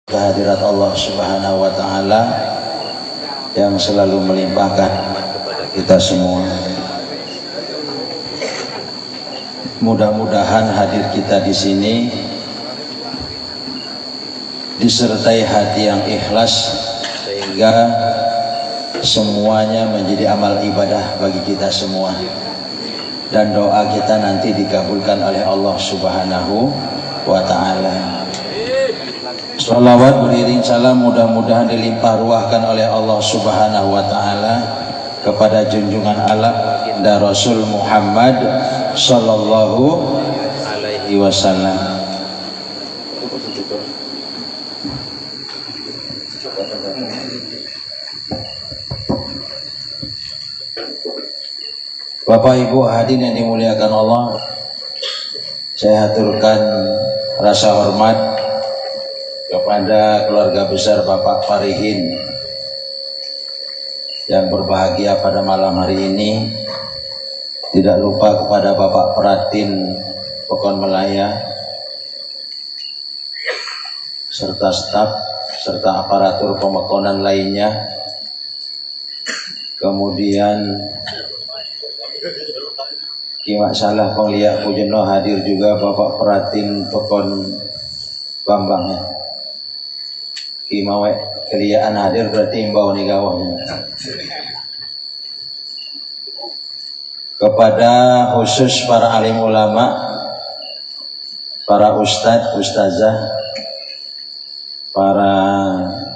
Kehadirat Allah Subhanahu wa Ta'ala yang selalu melimpahkan kepada kita semua. Mudah-mudahan hadir kita di sini disertai hati yang ikhlas sehingga semuanya menjadi amal ibadah bagi kita semua, dan doa kita nanti dikabulkan oleh Allah Subhanahu wa Ta'ala. Salawat beriring salam mudah-mudahan dilimpah ruahkan oleh Allah Subhanahu wa Ta'ala kepada junjungan alam baginda Rasul Muhammad sallallahu alaihi wasallam. Bapak Ibu hadirin yang dimuliakan Allah, saya haturkan rasa hormat kepada keluarga besar Bapak Parihin yang berbahagia pada malam hari ini. Tidak lupa kepada Bapak Pratin Pekon Melaya serta staf serta aparatur pemekonan lainnya. Kemudian Kimak Salah Pengliak Pujeno hadir juga, Bapak Pratin Pekon Bambang. Kimawek keliaan hadir berarti imbau nih gawahnya. Kepada khusus para alim ulama, para ustadz, ustazah, para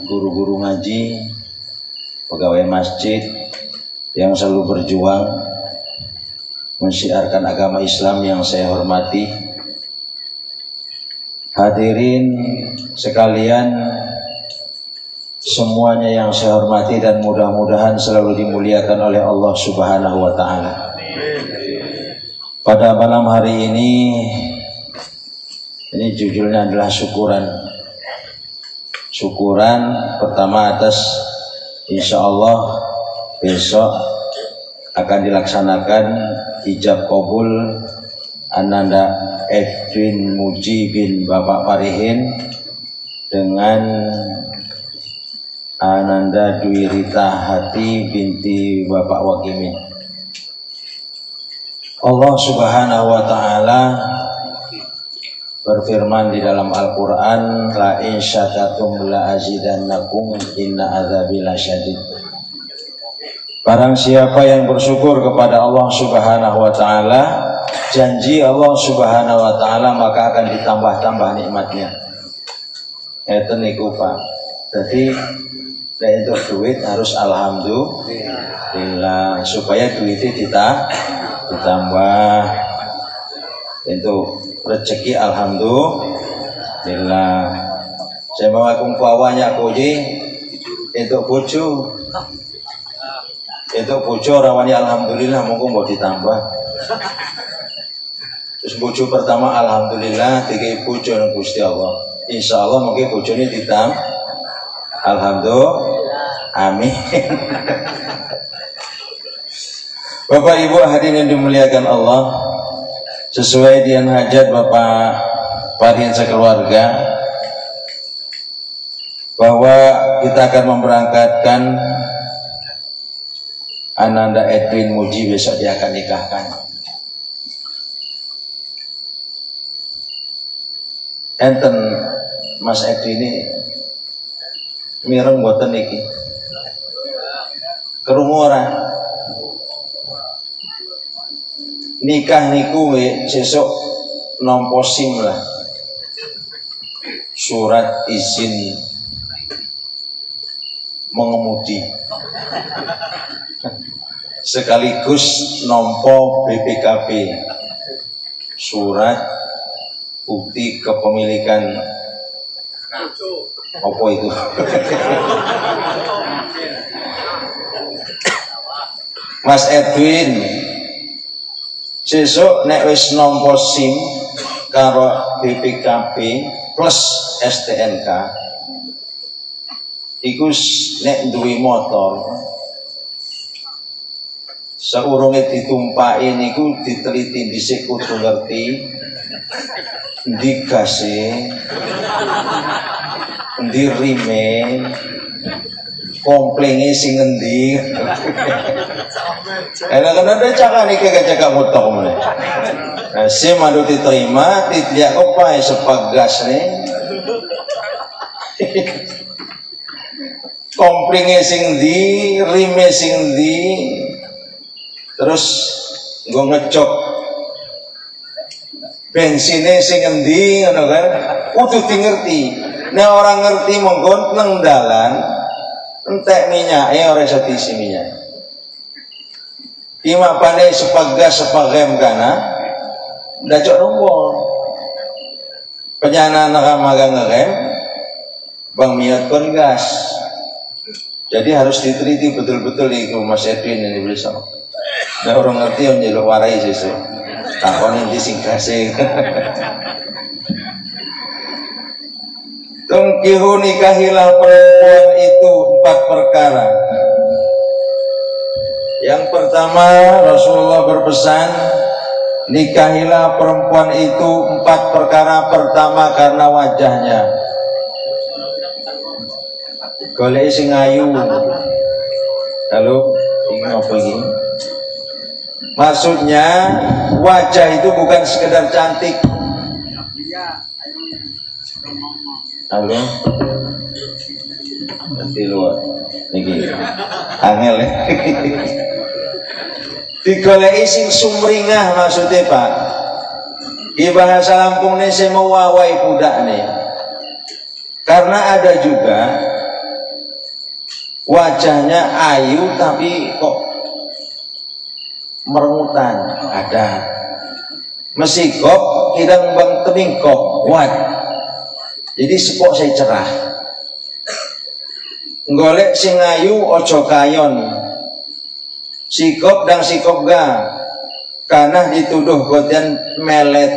guru-guru ngaji, pegawai masjid yang selalu berjuang mensiarkan agama Islam yang saya hormati. Hadirin sekalian semuanya yang saya hormati dan mudah-mudahan selalu dimuliakan oleh Allah Subhanahu wa Ta'ala. Pada malam hari ini judulnya adalah syukuran. Syukuran pertama atas insya Allah besok akan dilaksanakan ijab kabul Ananda Edwin Muji bin Bapak Parihin dengan Ananda Dwi Rita Hati binti Bapak Wakimin. Allah Subhanahu wa Ta'ala berfirman di dalam Al-Quran, la in syakartum la azidannakum inna adzabi lasyadid. Barang siapa yang bersyukur kepada Allah Subhanahu wa Ta'ala, janji Allah Subhanahu wa Ta'ala maka akan ditambah-tambah nikmatnya. Itu niku Pak. Jadi untuk duit harus alhamdulillah, supaya duitnya ditambah. Untuk rezeki alhamdulillah. Saya mau kumpawanya koji untuk bojo. Untuk bojo rawani alhamdulillah monggo mau ditambah. Terus bojo pertama alhamdulillah, tiga bojo nang Gusti Allah. Insyaallah mungkin bojone ditambah. Alhamdulillah. Amin. Bapak Ibu hadirin yang dimuliakan Allah, sesuai dengan hajat Bapak Parihin sekeluarga bahwa kita akan memberangkatkan Ananda Edwin Muji, besok dia akan nikahkan. Enten Mas Edwin ini mireng boten iki. Krungu ora? Nikah niku sesuk nampa SIM lah. Surat izin mengemudi. Sekaligus nampa BPKB. Surat bukti kepemilikan apa itu? Mas Edwin sesuk nek wis nampa SIM karo BPKB plus STNK iku nek duwe motor saurunge ditumpaki niku diteliti dhisik kudu ngerti ndi gase Endi rime? Komplenge sing endi? Enak-enak ada cakap nih cakap motok mulai. Si madu diterima, tidak apa sepagas nih. Komplenge sing endi, rime sing endi? Terus gue ngecok bensinnya sing endi ngono kan kudu ngerti. Nek orang ngerti monggo nang dalan entek minyake ora iso diisi minyak. Imapane sepagas sepagem kana ndak cok nombor. Penyana nak magang ngerem bang miat kon gas. Jadi harus diteliti betul-betul iku Mas Edwin ini bisa. Nah orang ngerti yang nyeluk warai sesu. Takon yang disingkasih. Tungkihu nikahilah perempuan itu 4 perkara. Yang pertama Rasulullah berpesan, nikahilah perempuan itu 4 perkara. Pertama karena wajahnya. Golek sing ayu. Halo, ini apa ini? Maksudnya wajah itu bukan sekedar cantik. Halo, nanti luar, niki, angel ya. Digoleki sing sumringah maksudnya Pak. Di bahasa Lampung nih saya mau wawai budak nih. Karena ada juga wajahnya ayu tapi kok merengutan ada mesikop kidang bang temingkop wat jadi sepok saya cerah golek sing ayu ojo kayon sikop dan sikop ga karena dituduh kotian melet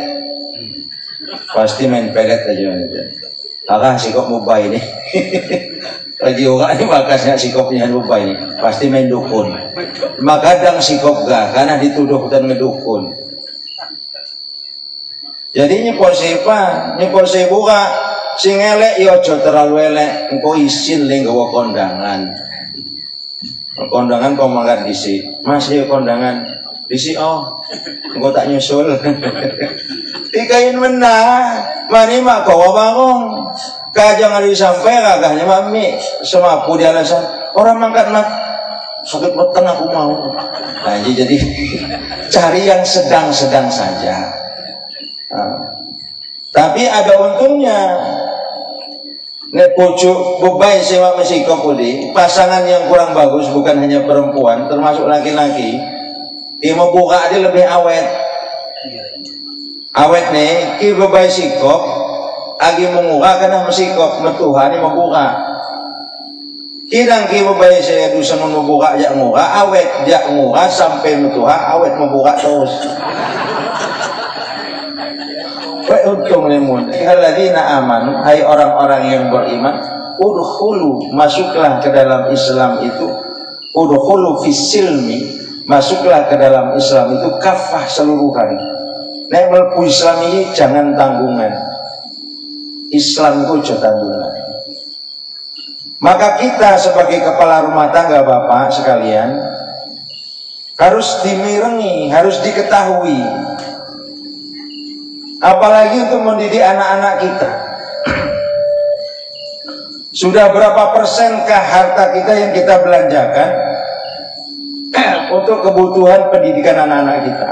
pasti main pelet aja kakak sikop mubah ini lagi orang ini makasnya sikopnya lupa ini pasti main dukun maka kadang sikop gak karena dituduh dan ngedukun jadi nyepor buka sing elek ya aja terlalu elek engko isin ling gawa kondangan kau mangkat disi mas ya kondangan disi oh engko tak nyusul dikain menah mari mak gawa bangong kajang ada sampai kagaknya mami semapu di alasan orang mangkat mak sakit weteng aku mau. Nah, jadi cari yang sedang-sedang saja. Tapi ada untungnya. Nek pucuk bebai sewa mesikop uli, pasangan yang kurang bagus bukan hanya perempuan, termasuk laki-laki, dia membuka dia lebih awet. Awet nih, ki bebai sikop, agi menguka karena mesikop, metuhan membuka. Kidang ki bebai saya dusan membuka jak muka, awet jak muka sampai metuha, awet membuka terus. Untung lemun. Alladzina amanu, hai orang-orang yang beriman, udkhulu, masuklah ke dalam Islam itu, udkhulu fis silmi, masuklah ke dalam Islam itu kafah seluruhan. Nek mlebu Islam ini jangan tanggungan. Islam itu jangan tanggungan. Maka kita sebagai kepala rumah tangga Bapak sekalian harus dimirengi, harus diketahui. Apalagi untuk mendidik anak-anak kita. Sudah berapa persenkah harta kita yang kita belanjakan untuk kebutuhan pendidikan anak-anak kita?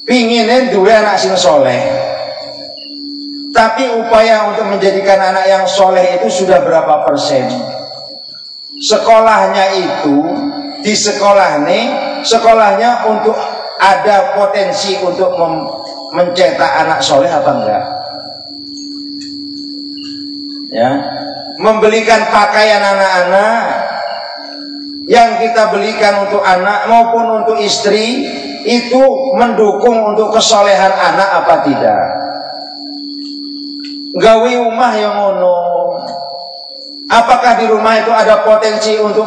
Pinginin dua anak sing soleh, tapi upaya untuk menjadikan anak yang soleh itu sudah berapa persen? Sekolahnya itu di sekolahnya untuk ada potensi untuk mencetak anak soleh apa enggak? Ya, membelikan pakaian anak-anak yang kita belikan untuk anak maupun untuk istri itu mendukung untuk kesolehan anak apa tidak? Gawe rumah yang ngono. Apakah di rumah itu ada potensi untuk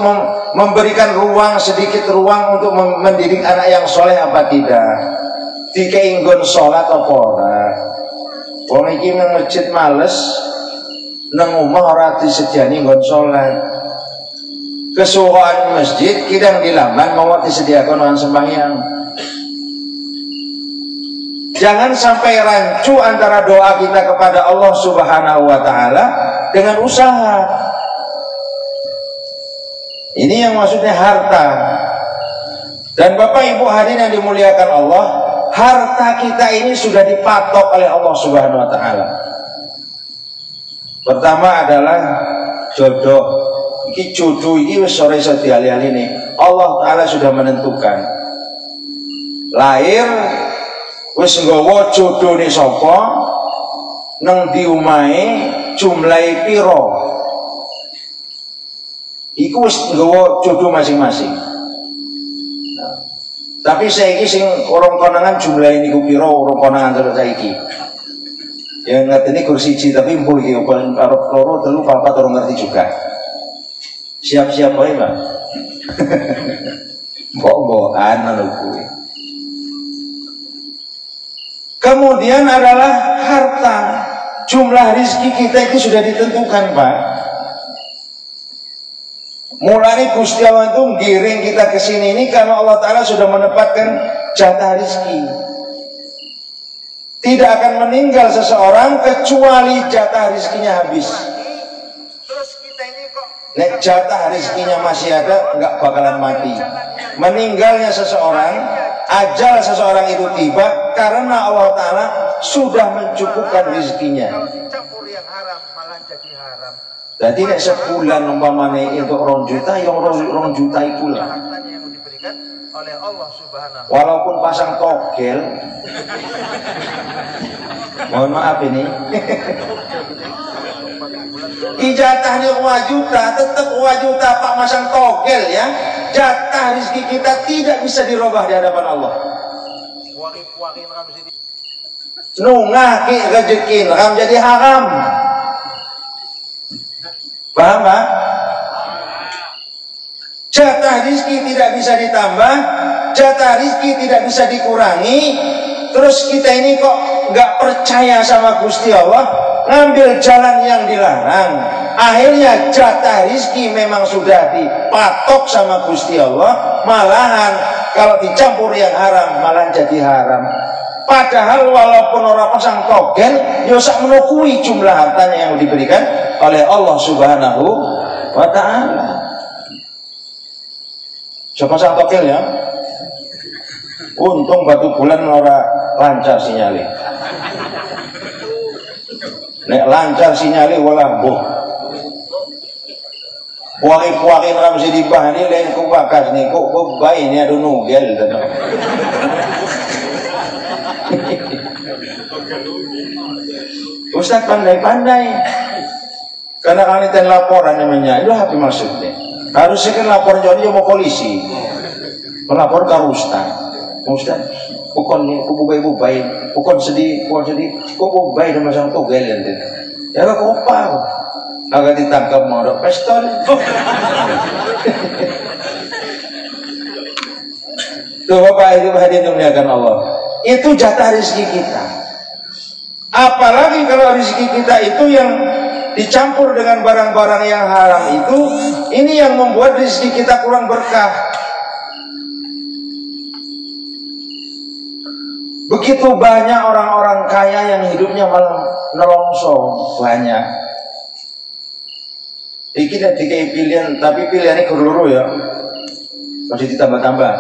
memberikan sedikit ruang untuk mendidik anak yang soleh apa tidak? Dikenggon sholat apa ora? Wong iki nang masjid males, nang omah ora disediani nggon salat. Kesukaan masjid kidang di lamban mau disediakan orang sembahyang. Jangan sampai rancu antara doa kita kepada Allah Subhanahu wa taala dengan usaha. Ini yang maksudnya harta. Dan Bapak Ibu hadirin yang dimuliakan Allah, harta kita ini sudah dipatok oleh Allah Subhanahu wa taala. Pertama adalah jodoh. Iki jodoh iki wis ora iso diali-aline. Allah taala sudah menentukan. Lahir wis nggawa jodhone sapa, nang ndi omahe, jumlahe pira. Iku wis nggawa jodoh masing-masing. Nah, tapi saiki sing orang konangan jumlahe niku pira, orang konangan terus saiki. Yang ngerti gur siji tapi mbuh iki karo loro telu papat orang ngerti juga. Siap-siap wae, Pak. Mbok-mbokan ngono kuwi. Kemudian adalah harta. Jumlah rizki kita itu sudah ditentukan, Pak. Mulai Gusti Allah itu giring kita ke sini ini karena Allah Ta'ala sudah menempatkan jatah rizki. Tidak akan meninggal seseorang kecuali jatah rizkinya habis. Nek jatah rizkinya masih ada, nggak bakalan mati. Meninggalnya seseorang, ajal seseorang itu tiba karena Allah Ta'ala sudah mencukupkan rizkinya. Jadi nek sebulan umpamanya untuk 2 juta, yang 2 juta itu lah. Walaupun pasang togel, mohon maaf ini. Ijatahnya 2 juta, tetap 2 juta Pak masang togel ya. Jatah rezeki kita tidak bisa dirubah di hadapan Allah. Nungah ki rezeki ram jadi haram. Paham Pak? Jatah rezeki tidak bisa ditambah, jatah rezeki tidak bisa dikurangi. Terus kita ini kok nggak percaya sama Gusti Allah, ngambil jalan yang dilarang. Akhirnya jatah rizki memang sudah dipatok sama Gusti Allah, malahan kalau dicampur yang haram malah jadi haram. Padahal walaupun orang pasang togel, ya sak menukui jumlah hartanya yang diberikan oleh Allah Subhanahu wa ta'ala. Coba pasang togel ya. Untung batu bulan orang lancar sinyalnya. Nek lancar sinyalnya wala boh. Puaki-puaki ora mesti dibahani lain ku bakas niku kok bae ini ada nugel to. Ustaz pandai-pandai. Karena kan itu laporan namanya. Itu apa maksudnya? Harusnya kan lapor jadi mau polisi. Melapor ke Ustaz. Ustaz, pukul ni ibu baik, pukul sedih, kok baik sama sang togel ente. Ya kok apa? Agak ditangkap mau ada pistol. Tuh Bapak itu hadirin dimuliakan Allah. Itu jatah rezeki kita. Apalagi kalau rezeki kita itu yang dicampur dengan barang-barang yang haram itu, ini yang membuat rezeki kita kurang berkah. Begitu banyak orang-orang kaya yang hidupnya malah nelongso banyak. Iki tidak dikai pilihan, tapi pilihannya keluru ya, masih ditambah-tambah.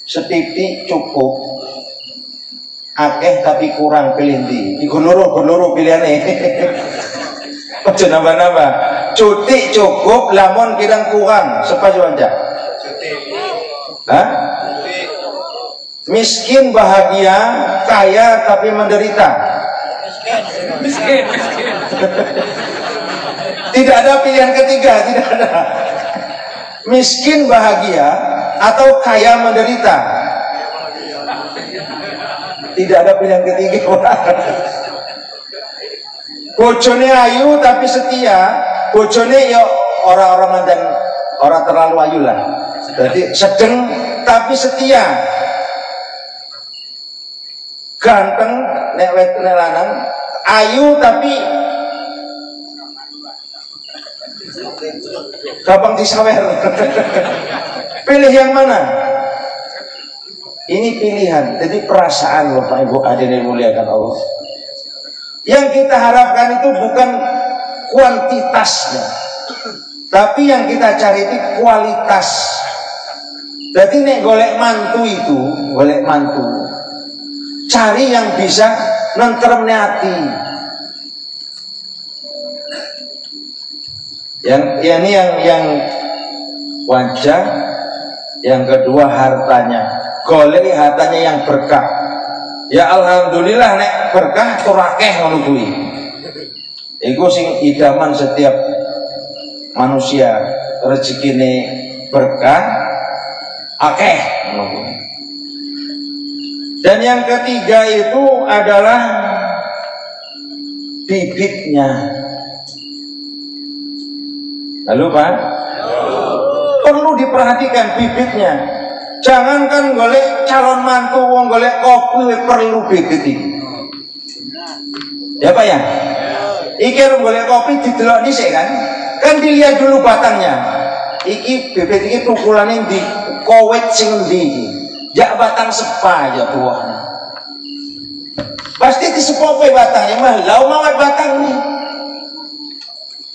Setitik cukup, akeh tapi kurang pilih di keluru pilihannya. Ojo nambah-nambah. Cuti cukup, lamun kidang kurang, sepajuan aja. Hah? Miskin bahagia, kaya tapi menderita. Miskin. Tidak ada pilihan ketiga, tidak ada. Miskin bahagia atau kaya menderita. Tidak ada pilihan ketiga. Bojone ayu tapi setia, bojone ya orang-orang dan orang terlalu ayu lah. Jadi sedang tapi setia. ganteng, nek lanang, ayu tapi gampang disawer. Pilih yang mana? Ini pilihan. Jadi perasaan Bapak Ibu hadirin muliakan Allah. Yang kita harapkan itu bukan kuantitasnya, tapi yang kita cari itu kualitas. Jadi nek golek mantu itu, golek mantu, cari yang bisa nentremne hati. Yang wajah, yang kedua hartanya. Golek hartanya yang berkah. Ya alhamdulillah nek berkah turakeh ngono kuwi. Iku sing idaman setiap manusia, rezekine berkah akeh. Dan yang ketiga itu adalah bibitnya. Lalu Pak, perlu diperhatikan bibitnya. Jangankan golek calon mantu wong golek kopi perlu bibit iki. Ya Pak ya? Iki golek kopi didelok dhisik kan? Kan dilihat dulu batangnya. Iki bibit iki tukulane ndi? Kowet sing ndi iki? Jak batang sepa aja buahnya. Pasti disepope batangnya mah lau mawat batang nih.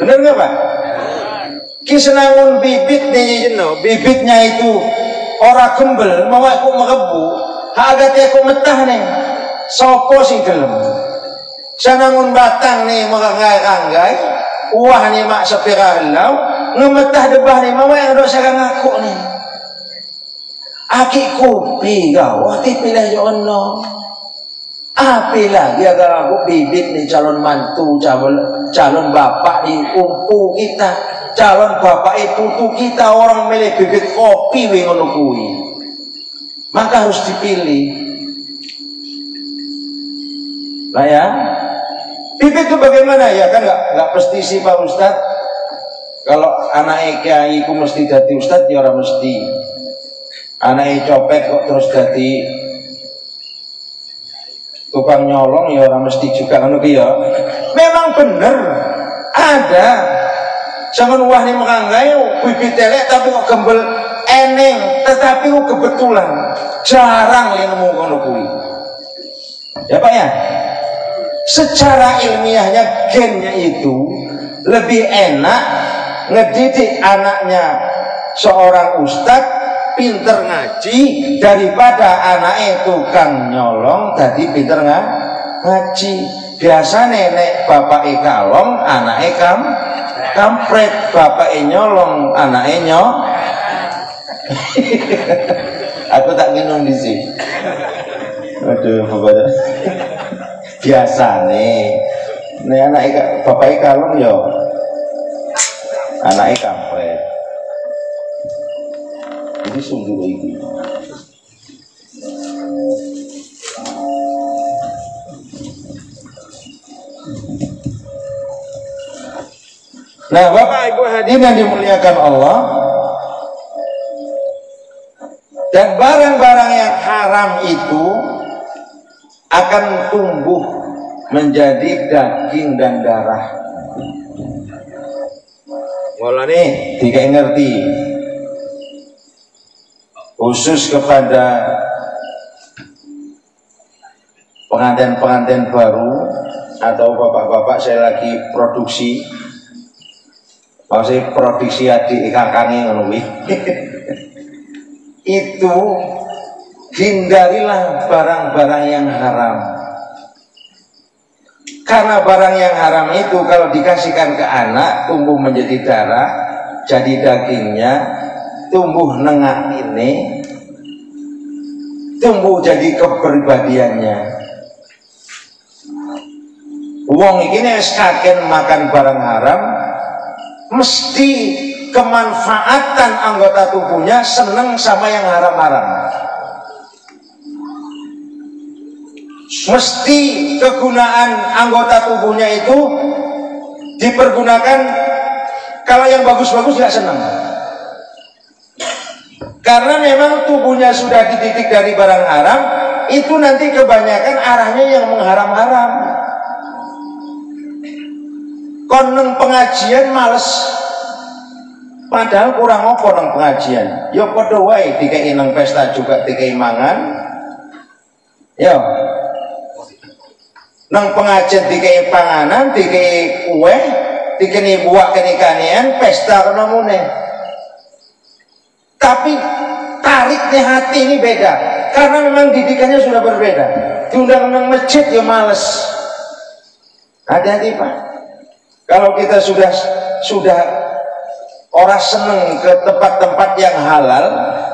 Bener nggak Pak? Kisenangun bibit nih, bibitnya itu ora gembel, mawat ku merebu, agak aku metah nih. Sopo sing gelem. Senangun batang nih menganggai, wah nih mak sepira lau, ngemetah debah nih mawat yang dosa ngaku nih. Aki kopi kau, aki pilih jono. Api lagi agar aku bibit nih calon mantu, calon bapak di umpu kita, calon bapak putu kita, orang milih bibit kopi ngono kuwi. Maka harus dipilih. Lah ya, bibit itu bagaimana ya kan nggak pasti sih Pak Ustadz. Kalau anak kiai ku mesti jadi ustadz ya orang mesti. Anaknya copet kok terus jadi tukang nyolong ya orang mesti juga kan ya. Memang bener ada jangan wah nih menganggai bibit telek tapi kok gembel eneng tetapi kok kebetulan jarang nemu kono kuwi. Ya Pak ya. Secara ilmiahnya gennya itu lebih enak ngedidik anaknya seorang ustadz pinter ngaji daripada anaknya tukang nyolong tadi pinter ngaji. Biasa nenek bapak kalong anaknya kampret, bapak nyolong anaknya aku tak minum di sini. Aduh pokoknya biasa nih anak bapak kalong yo anaknya kampret. Ini sungguh ini. Nah, Bapak Ibu hadirin yang dimuliakan Allah, dan barang-barang yang haram itu akan tumbuh menjadi daging dan darah. Mulane tidak ngerti. Khusus kepada pengantin-pengantin baru atau bapak-bapak saya lagi produksi, maksudnya produksi adik kakaknya ngono itu hindarilah barang-barang yang haram, karena barang yang haram itu kalau dikasihkan ke anak tumbuh menjadi darah, jadi dagingnya tumbuh nengah ini, tumbuh jadi kepribadiannya. Wong ini sekaken makan barang haram, mesti kemanfaatan anggota tubuhnya seneng sama yang haram-haram. Mesti kegunaan anggota tubuhnya itu dipergunakan, kalau yang bagus-bagus nggak seneng. Karena memang tubuhnya sudah dididik dari barang haram, itu nanti kebanyakan arahnya yang mengharam-haram. Koneng pengajian males, padahal kurang apa nang pengajian. Yo padha wae dikei nang pesta juga dikei mangan. Yo. Nang pengajian dikei panganan, dikei kue, dikei buak kenikanian, pesta kono mune. Tapi tariknya hati ini beda, karena memang didikannya sudah berbeda. Diundang nang masjid ya males. Hati-hati Pak. Kalau kita sudah orang seneng ke tempat-tempat yang halal,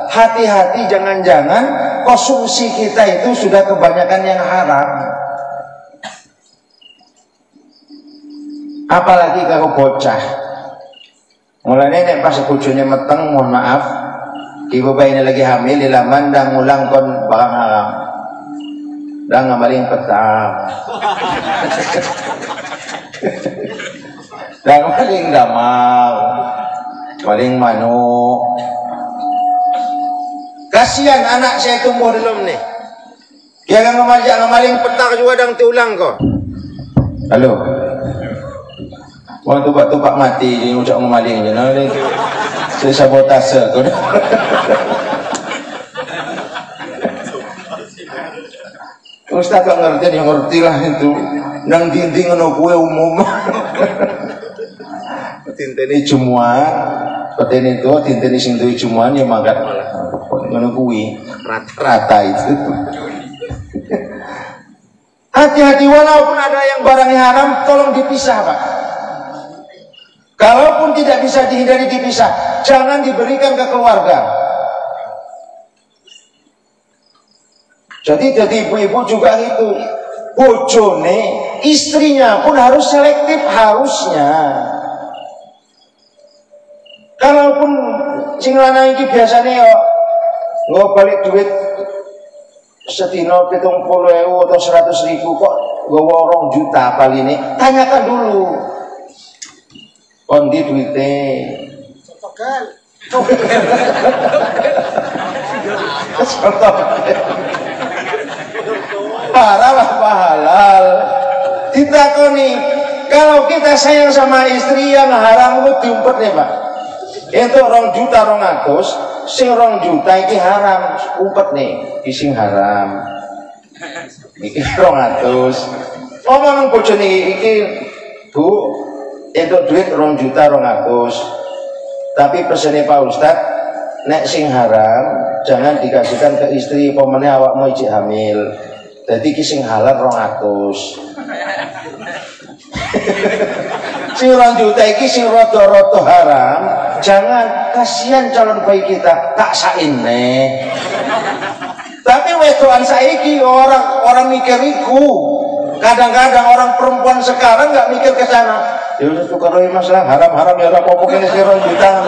hati-hati jangan-jangan konsumsi kita itu sudah kebanyakan yang haram. Apalagi kalau bocah. Mulanya nek pas bojone meteng, mohon maaf, ibu bayi ini lagi hamil di laman dan ngulang kon barang haram. Dan ngamaling petang. Dan maling damau, maling manuk. Kasihan anak saya tumbuh belum nih. Dia kan ngamaling petang juga dan diulang kok. Halo. Wong tupak-tupak mati dia ucap ngamaling je. Nah, saya sabotase kok. Ustaz kok ngerti, dia ngerti lah itu. Nang dinding ngono kuwe umum. Tinteni Jumat, petene itu tinteni sing duwe Jumat ya mangkat malah. Ngono kuwi rata-rata itu. Hati-hati walaupun ada yang barangnya haram, tolong dipisah, Pak. Kalaupun tidak bisa dihindari dipisah, jangan diberikan ke keluarga. Jadi ibu-ibu juga itu, bojone, istrinya pun harus selektif harusnya. Kalaupun sing lanang iki biasane yo nggo balik duit sedina 70.000 atau 100.000 kok nggawa 2 juta paline, tanyakan dulu. Kondi duite. Haram apa halal? Ditakoni, kalau kita sayang sama istri yang haram itu diumpet nih Pak. Itu 2 juta 200, sing 2 juta iki haram, umpet nih, sing haram. Iki 200. Omong bojone iki, Bu, itu duit 2 juta 200. Tapi pesennya Pak Ustadz, nek sing haram jangan dikasihkan ke istri, pemene awakmu ijik hamil. Jadi ki sing halal 200. Sing 2 juta iki sing rada-rada haram, jangan, kasihan calon bayi kita, tak saine. Tapi wedoan saiki orang mikir iku. Kadang-kadang orang perempuan sekarang nggak mikir ke sana. Ya udah tukar masalah haram-haram ya ora apa-apa kene sing 2 juta.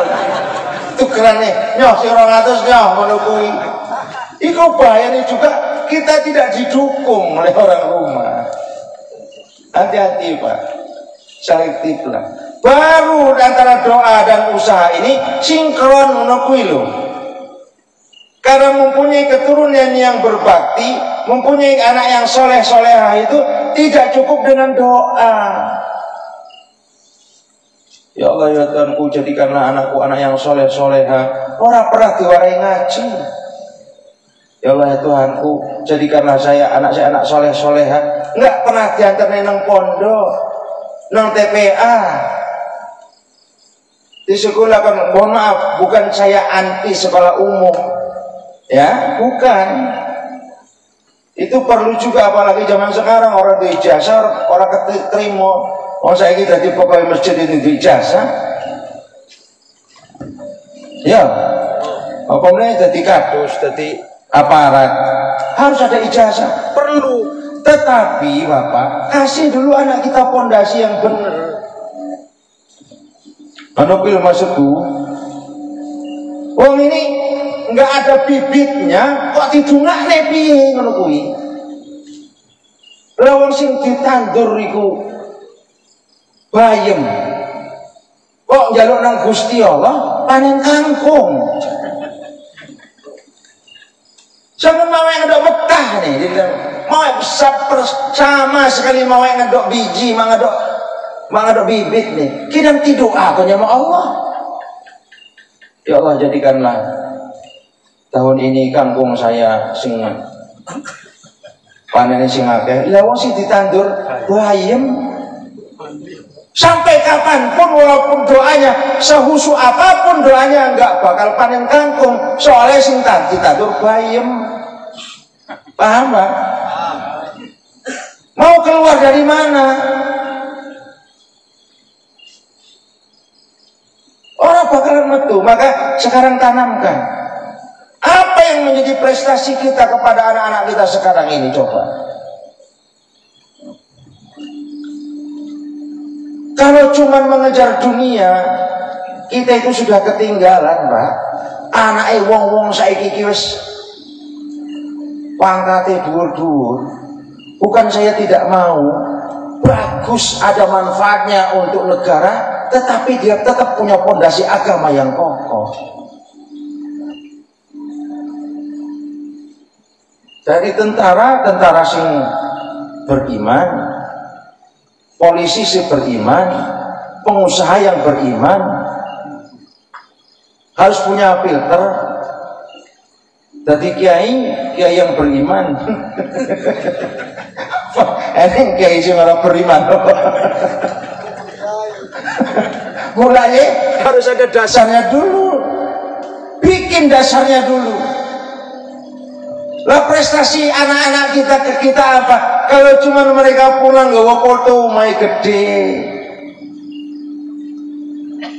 Tukeran nih, nyoh sing 200 nyoh ngono kuwi. Iku bahayane juga, kita tidak didukung oleh orang rumah. Hati-hati Pak, selektiflah. Baru antara doa dan usaha ini sinkron ngono kuwi lho. Karena mempunyai keturunan yang berbakti, mempunyai anak yang soleh-solehah itu tidak cukup dengan doa. Ya Allah ya Tuhanku, jadikanlah anakku anak yang soleh-solehah, orang pernah diwarai ngaji. Ya Allah ya Tuhanku, jadikanlah anak saya anak soleh-solehah, enggak pernah diantar nang pondok, nang TPA. Di sekolah kan, mohon maaf, bukan saya anti sekolah umum, ya, bukan. Itu perlu juga, apalagi zaman sekarang orang di ijazah, orang keterima. Oh saya ini tadi pegawai masjid ini di ijazah. Ya, pokoknya jadi kadus, jadi aparat, harus ada ijazah, perlu. Tetapi Bapak, kasih dulu anak kita pondasi yang benar. Manopil maksudku, wong ini nggak ada bibitnya, kok didungak piye ngono kuwi. Lah wong sing ditandur iku bayem, kok njaluk nang Gusti Allah panen kangkung. Sampe mawe ndak betah susah nih. Dia bilang, mau sama sekali mau ngedok biji, mau ngedok bibit nih. Kita tidur aku nyama Allah. Ya Allah, jadikanlah tahun ini kangkung saya sing panen sing akeh. Lah wong sing ditandur bayem. Sampai kapanpun walaupun doanya sehusu apapun doanya enggak bakal panen kangkung, soalnya sing ditandur bayem. Paham Pak? Mau keluar dari mana? Orang bakalan metu. Maka sekarang tanamkan. Apa yang menjadi prestasi kita kepada anak-anak kita sekarang ini, coba. Kalau cuma mengejar dunia, kita itu sudah ketinggalan, Pak. Anake wong-wong saiki iki wis pangkate dhuwur-dhuwur. Bukan saya tidak mau, bagus ada manfaatnya untuk negara, tetapi dia tetap punya pondasi agama yang kokoh. Dari tentara sing beriman, polisi sing beriman, pengusaha yang beriman harus punya filter. Jadi kiai yang beriman. Ini kiai sing ora beriman. Mulanya harus ada dasarnya dulu. Bikin dasarnya dulu. Lah prestasi anak-anak kita ke kita apa? Kalau cuma mereka pulang gawa foto mai gede,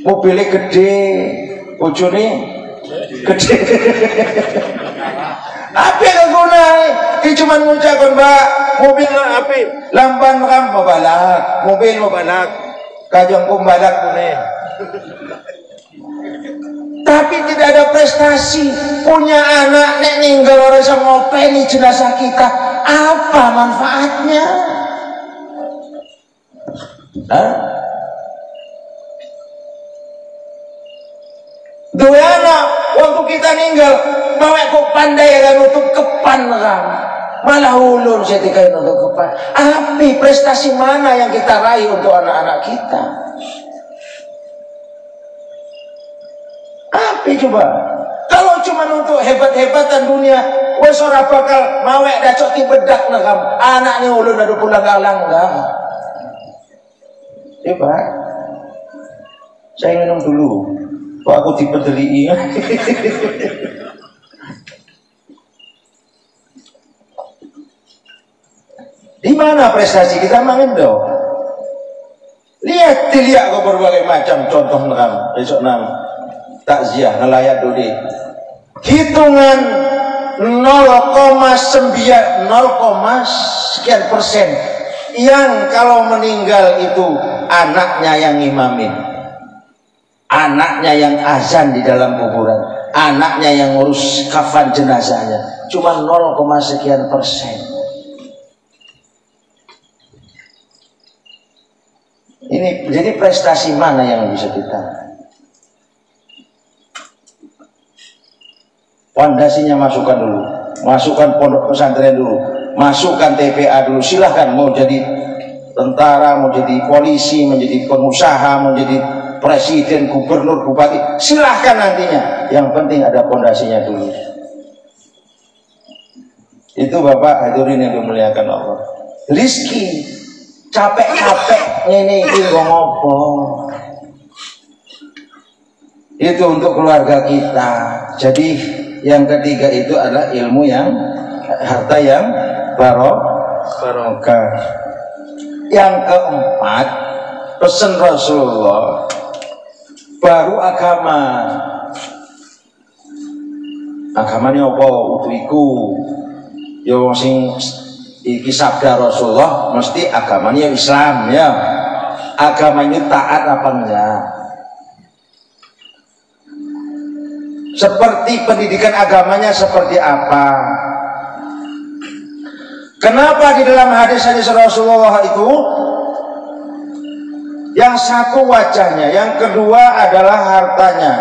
mobilnya gede, bojone gede. Apa yang gunanya? Dia cuma mengucapkan, Mbak, mobil api, lampan ram balak, mobil balak, kajang balak punya. Tapi tidak ada prestasi. Punya anak nek ninggal orang iso ngopeni jenazah kita, apa manfaatnya? Dua anak waktu kita ninggal mau kok pandai kan untuk kepan kan, malah ulun saya tikain untuk kepan. Api prestasi mana yang kita raih untuk anak-anak kita? Api coba. Kalau cuma untuk hebat-hebatan dunia, wes ora bakal mawek dacok ti bedak nakam. Anaknya ulun ada pulang galang enggak. Coba. Saya minum dulu. Kok aku dipedeli. Di mana prestasi kita mangendo? Lihat kok berbagai macam contoh nakam. Besok nam takziah nelayan dulu. Hitungan 0,9 sekian persen yang kalau meninggal itu anaknya yang imamin, anaknya yang azan di dalam kuburan, anaknya yang ngurus kafan jenazahnya, cuma 0, sekian persen. Ini jadi prestasi mana yang bisa kita? Pondasinya masukkan dulu, masukkan pondok pesantren dulu, masukkan TPA dulu. Silahkan mau jadi tentara, mau jadi polisi, menjadi pengusaha, mau jadi presiden, gubernur, bupati, silahkan nantinya. Yang penting ada pondasinya dulu. Itu Bapak hadirin yang dimuliakan Allah. Rizki capek-capek ngene iki ngopo. Itu untuk keluarga kita. Jadi yang ketiga itu adalah ilmu yang harta yang barokah. Yang keempat, pesan Rasulullah, baru agama. Agamanya apa? Utuiku. Yo sing iki sabda Rasulullah mesti agamanya Islam ya. Agamanya taat apa enggak? Seperti pendidikan agamanya seperti apa? Kenapa di dalam hadis-hadis Rasulullah itu yang satu wajahnya, yang kedua adalah hartanya,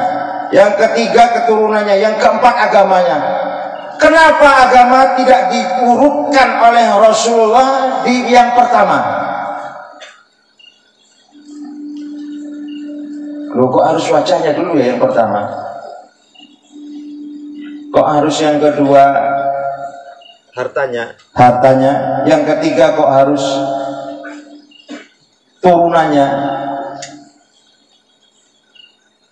yang ketiga keturunannya, yang keempat agamanya. Kenapa agama tidak diurutkan oleh Rasulullah di yang pertama? Loh, kok harus wajahnya dulu ya yang pertama? Kok harus yang kedua hartanya? Yang ketiga kok harus turunannya?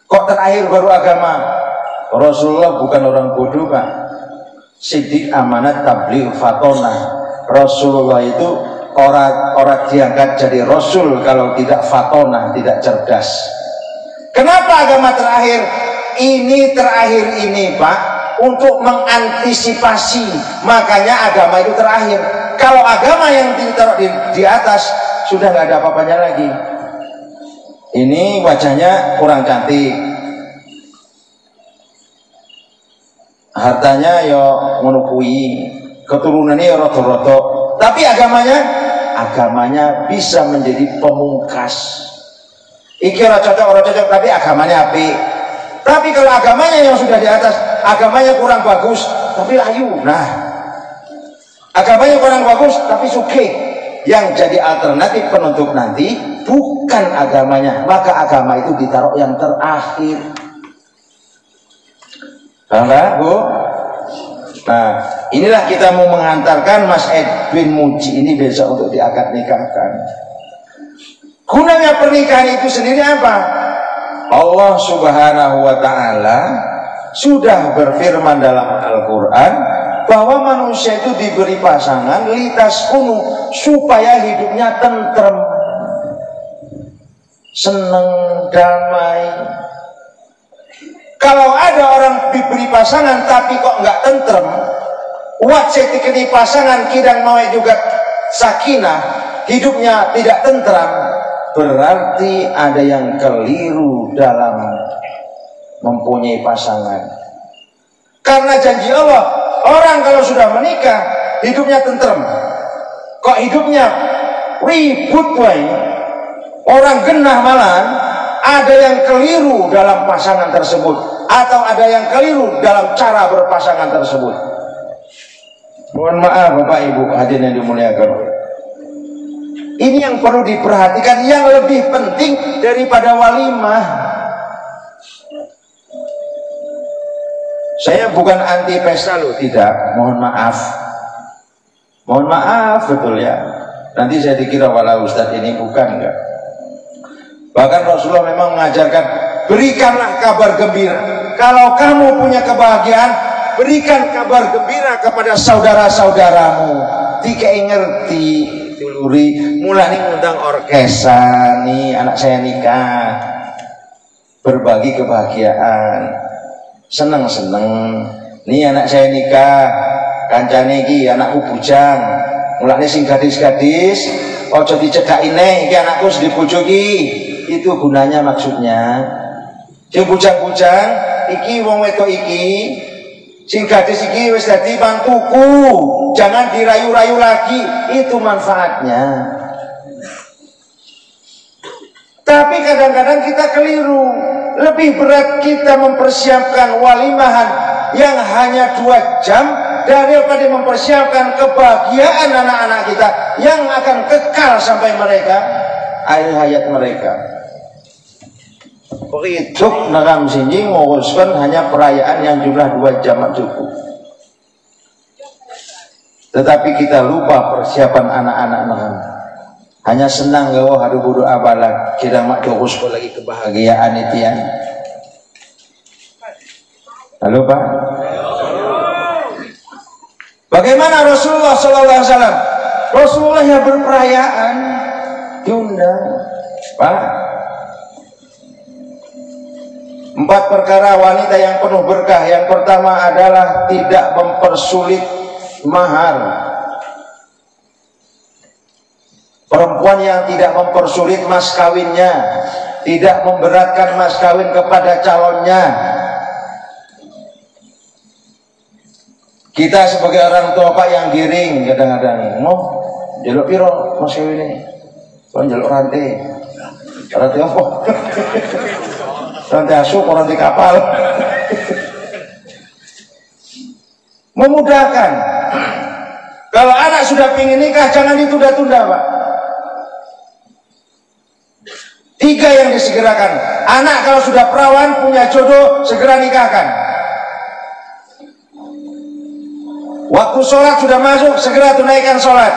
Kok terakhir baru agama? Rasulullah bukan orang bodoh, Pak. Siddiq, amanat, tabligh, fatonah. Rasulullah itu orang diangkat jadi Rasul kalau tidak fatonah, tidak cerdas. Kenapa agama terakhir? Ini terakhir ini, Pak, untuk mengantisipasi. Makanya agama itu terakhir. Kalau agama yang ditaruh di atas, sudah nggak ada apa-apanya lagi. Ini wajahnya kurang cantik, hartanya yo menukui, keturunannya yo roto-roto, tapi agamanya bisa menjadi pemungkas. Iki orang cocok, tapi agamanya api. Tapi kalau agamanya yang sudah di atas, agamanya kurang bagus, tapi layu. Nah, agamanya kurang bagus, tapi suke. Yang jadi alternatif penutup nanti bukan agamanya, maka agama itu ditaruh yang terakhir. Paham, Bu? Nah, inilah kita mau mengantarkan Mas Edwin Muji ini besok untuk diakad nikahkan. Gunanya pernikahan itu sendiri apa? Allah Subhanahu wa Ta'ala sudah berfirman dalam Al-Quran bahwa manusia itu diberi pasangan litaskunu, supaya hidupnya tentrem, senang, damai. Kalau ada orang diberi pasangan tapi kok nggak tentrem, setikeni pasangan kidang mau juga sakinah, hidupnya tidak tentram, berarti ada yang keliru dalam mempunyai pasangan. Karena janji Allah, orang kalau sudah menikah hidupnya tentrem, kok hidupnya ribut, orang genah malahan, ada yang keliru dalam pasangan tersebut, atau ada yang keliru dalam cara berpasangan tersebut. Mohon maaf Bapak Ibu hadirin yang dimuliakan, ini yang perlu diperhatikan, yang lebih penting daripada walimah. Saya bukan anti pesta loh, tidak, mohon maaf betul ya. Nanti saya dikira wala ustadz ini, bukan, enggak. Bahkan Rasulullah memang mengajarkan, berikanlah kabar gembira. Kalau kamu punya kebahagiaan, berikan kabar gembira kepada saudara-saudaramu. Dikai ngerti, duluri, mulai ngundang orkesan nih, anak saya nikah, berbagi kebahagiaan, seneng-seneng. Nih anak saya nikah, kancane iki anakku bujang, mulai sing gadis-gadis, ojo dicedaki neh, iki anakku sedih bojoki. Itu gunanya, maksudnya sing bujang-bujang iki wong wedok iki, sing gadis iki wis dadi mantuku, jangan dirayu-rayu lagi, itu manfaatnya. Tapi kadang-kadang kita keliru, lebih berat kita mempersiapkan walimahan yang hanya 2 jam daripada mempersiapkan kebahagiaan anak-anak kita yang akan kekal sampai mereka akhir hayat mereka. Hidup nakam sinjing menguruskan hanya perayaan yang jumlah 2 jam cukup. Tetapi kita lupa persiapan anak-anak nakam. Hanya senang gawa hadu budu abalak, kita mak dokus lagi kebahagiaan itu ya. Halo Pak. Bagaimana Rasulullah SAW? Rasulullah yang berperayaan diundang, Pak. 4 perkara wanita yang penuh berkah. Yang pertama adalah tidak mempersulit mahar. Perempuan yang tidak mempersulit mas kawinnya, tidak memberatkan mas kawin kepada calonnya. Kita sebagai orang tua Pak yang giring kadang-kadang, mau jaluk piro mas kawin ini, mau jaluk rantai apa? Rantai asup, rantai kapal. memudahkan. Kalau anak sudah pingin nikah, jangan ditunda-tunda, Pak. 3 yang disegerakan. Anak kalau sudah perawan, punya jodoh, segera nikahkan. Waktu sholat sudah masuk, segera tunaikan sholat.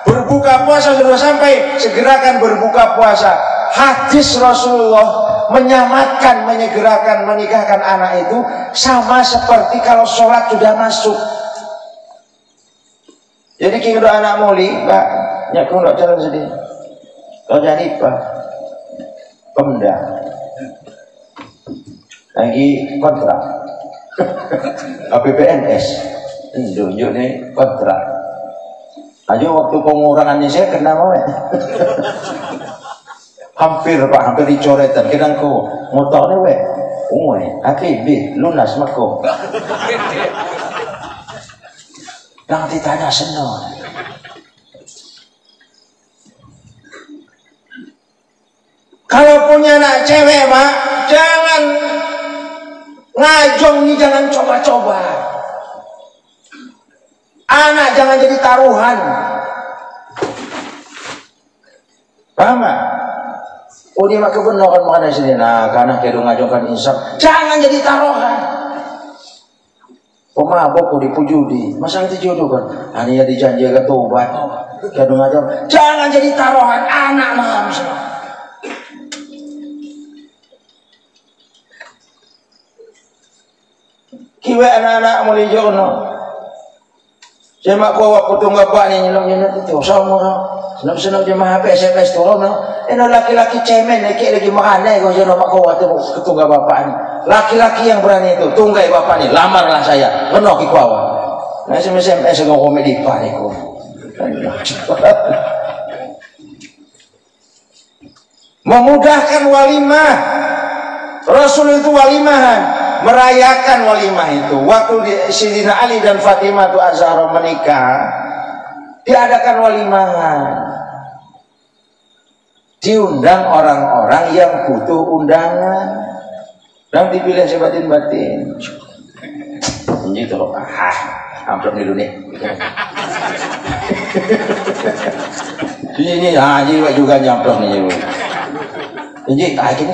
Berbuka puasa sudah sampai, segerakan berbuka puasa. Hadis Rasulullah menyamatkan, menyegerakan menikahkan anak itu sama seperti kalau sholat sudah masuk. Jadi kalau anak muli, Pak, ya kau nak jalan sedih. Kau jadi Pak, pemda, lagi kontrak, APPNS, tunjuk nih kontrak. Aja waktu pengurangannya saya kena mau. Hampir Pak, hampir dicoretan. Kira kau motornya we, APB lunas mako. Nanti tanya senang. Kalau punya anak cewek, Pak, jangan ngajong nih, jangan coba-coba. Anak jangan jadi taruhan. Paham Pak? Oh dia mak kebenar kan makan sini. Nah, karena kedung ngajongkan insaf, jangan jadi taruhan. Pemabok kok dipujudi, masa itu jodoh kan? Hanya dijanji ke tobat, kadang aja. Jangan jadi taruhan anak mah. Kiwe anak-anak mulai jono. Saya mak bawa potong bapak ni nyelong itu sama. Senang-senang dia mah HP SMS tolong no. Laki-laki cemen lagi makannya kau jono mak bawa tu ketungga bapak ni. Laki-laki yang berani itu, tunggai bapak ni, lamarlah saya, penuh kikuawa. Nah, SMS kau komedi pariku. Memudahkan walimah. Rasul itu walimahan, merayakan walimah itu. Waktu Sayyidina Ali dan Fatimah tu Az-Zahra menikah, diadakan walimahan. Diundang orang-orang yang butuh undangan. Dan dipilih sebatin-batin. Ini tuh loh. Amplop dulu nih. Ini haji juga nyamplop nih. Ini gini.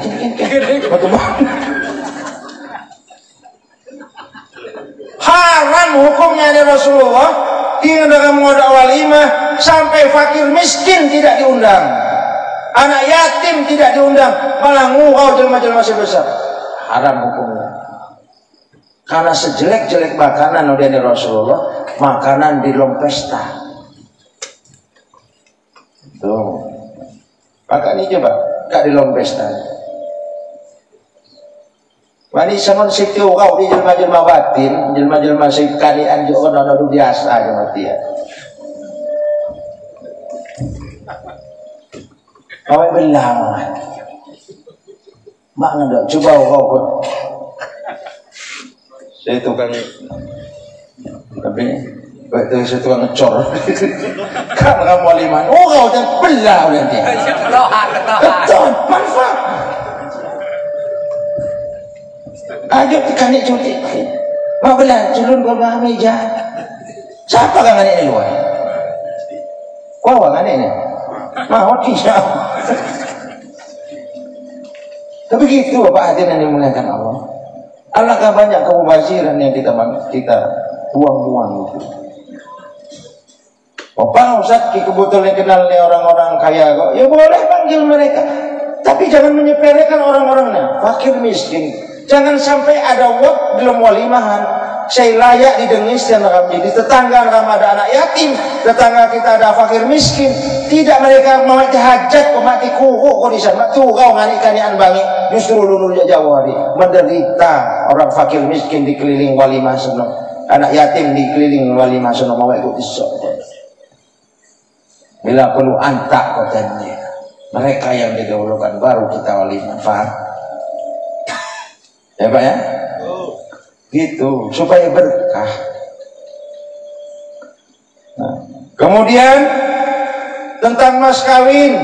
Haram hukumnya dari Rasulullah. Diundang mengodak walimah sampai fakir miskin tidak diundang. Anak yatim tidak diundang. Malah ngurau jelma-jelma sebesar. Haram hukumnya. Karena sejelek-jelek makanan dari Rasulullah, makanan di dalam pesta. Tuh. Maka ini coba, kak di dalam pesta. Mani sama siti urau di jelma-jelma batin, jelma-jelma sekalian juga nado biasa aja mati ya. Kau bilang. Mak nggak coba kau saya tukang tapi saya tukang ngecor kan kamu waliman kau dan belah nanti betul manfaat aja tikanik cuti mau belah culun kau bahan meja siapa kan ini luar kau kan ini mau kisah. Tapi gitu Bapak hadirin yang dimuliakan Allah. Alangkah banyak kemubaziran yang kita buang-buang itu. Bapak Ustaz kebetulan kenal nih orang-orang kaya kok. Ya boleh panggil mereka. Tapi jangan menyepelekan orang-orangnya. Fakir miskin. Jangan sampai ada belum walimahan. Saya layak didengis dan kami di tetangga kami ada anak yatim, tetangga kita ada fakir miskin, tidak mereka mati hajat, mati kuku kok di sana, tuh kau ngani-kanian bangi, justru lulu jauh hari, menderita orang fakir miskin dikeliling walimah senang, anak yatim dikeliling walimah senang mau ikut isok. Bila perlu antak kotanya, mereka yang didahulukan baru kita walimah, faham? Ya Pak ya? Gitu supaya berkah. Nah, kemudian tentang mas kawin,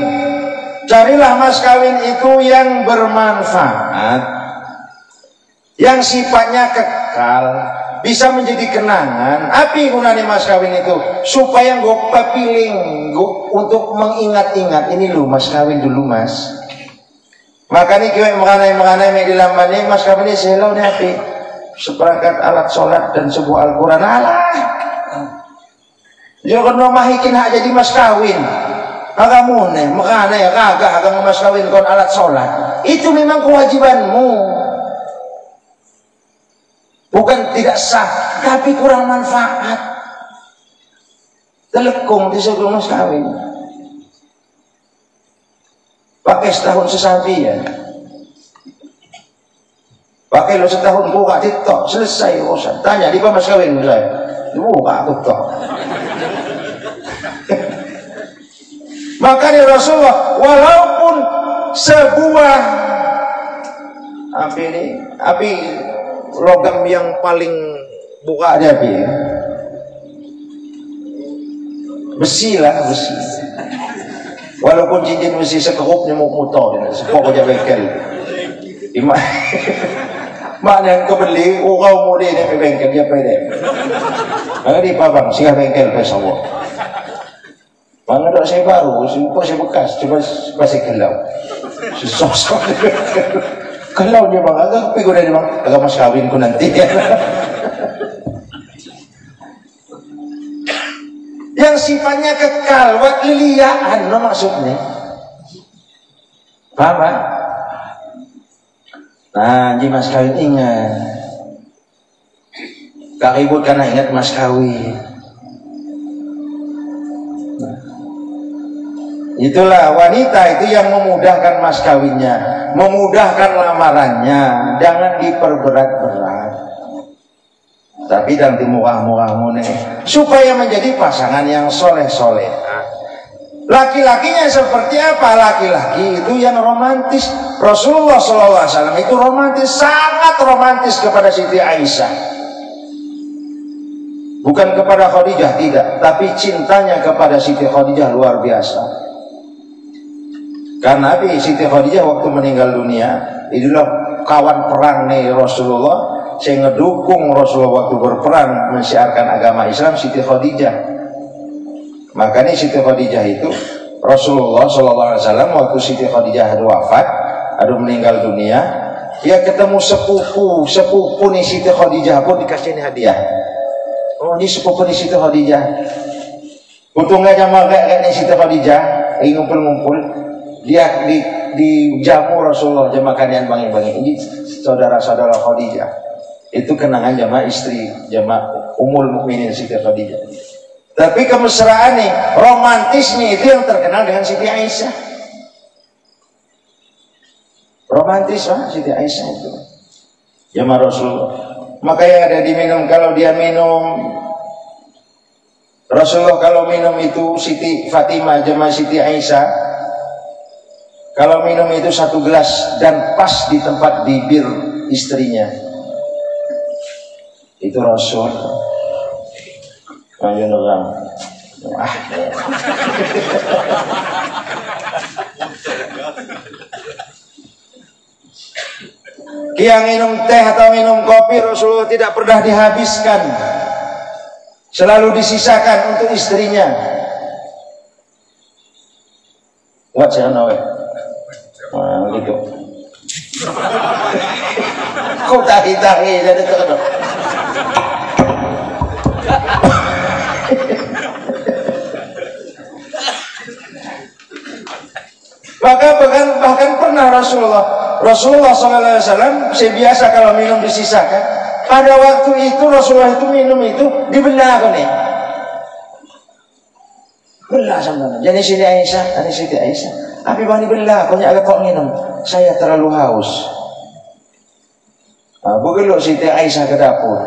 carilah mas kawin itu yang bermanfaat, yang sifatnya kekal, bisa menjadi kenangan. Api gunanya mas kawin itu supaya gue pepiling untuk mengingat-ingat ini lu mas kawin dulu mas. Makanya kue menganai di lambannya mas kawin ini selau nih api seperangkat alat sholat dan sebuah Al-Quran. Alah jangan memahikin hak jadi mas kawin. Kamu nih makanya ya kagak mas kawin kon alat sholat. Itu memang kewajibanmu. Bukan tidak sah, tapi kurang manfaat. Telekung di sebelum mas kawin. Pakai setahun sesampaian. Pakai lo setahun buka TikTok, selesai urusan. Tanya di mana mas kawin saya? Buka TikTok. Makanya Rasulullah walaupun sebuah api logam yang paling buka ada api besi lah besi. Walaupun cincin besi sekepupnya mau mutor, sepok aja bengkel. Mana yang kau beli, kau mau dia ni bengkel dia pede. Mana di pabang singgah bengkel pesawat. Mana dok saya baru, saya bekas, cuma masih kelau. Sosok kelau dia bang, agak tapi gue dari bang, agak mas kawin ku nanti. Yang sifatnya kekal, buat liliaan, no maksudnya. Paham kan? Nah, jadi mas kawin ingat. Gak ribut karena ingat mas kawin. Itulah wanita itu yang memudahkan mas kawinnya, memudahkan lamarannya, jangan diperberat-berat. Tapi dan dimurah-murah supaya menjadi pasangan yang soleh-soleh. Laki-lakinya seperti apa? Laki-laki itu yang romantis. Rasulullah SAW itu romantis, sangat romantis kepada Siti Aisyah. Bukan kepada Khadijah, tidak, tapi cintanya kepada Siti Khadijah luar biasa. Karena Siti Khadijah waktu meninggal dunia, itulah kawan perang nih Rasulullah, saya ngedukung Rasulullah waktu berperang mensiarkan agama Islam Siti Khadijah. Makanya Siti Khadijah itu Rasulullah SAW waktu Siti Khadijah wafat, meninggal dunia, dia ketemu sepupu nih Siti Khadijah pun dikasih hadiah. Oh ini sepupu nih Siti Khadijah. Untungnya jamaah kayak nih Siti Khadijah, ngumpul-ngumpul. Dia di jamu Rasulullah jamaah kalian bangi-bangi. Ini saudara-saudara Khadijah. Itu kenangan jamaah istri, jamaah Ummul Mukminin Siti Khadijah. Tapi kemesraan nih, romantisnya itu yang terkenal dengan Siti Aisyah. Romantis Siti Aisyah itu. Jamaah Rasulullah. Maka yang ada diminum kalau dia minum Rasulullah kalau minum itu Siti Fatimah jamaah Siti Aisyah. Kalau minum itu 1 gelas dan pas di tempat bibir istrinya. Itu Rasul. Yang minum teh atau minum kopi Rasulullah tidak pernah dihabiskan. Selalu disisakan untuk istrinya. Wajah nawe. Nah, gitu. Kau tahi-tahi jadi terkenal. bahkan pernah Rasulullah SAW sebiasa kalau minum disisakan. Pada waktu itu Rasulullah itu minum itu dibelah nih. Belah sama. Jadi Siti Aisyah. Tapi bani belah, punya agak kok minum. Saya terlalu haus. Nah, begitu Siti Aisyah ke dapur.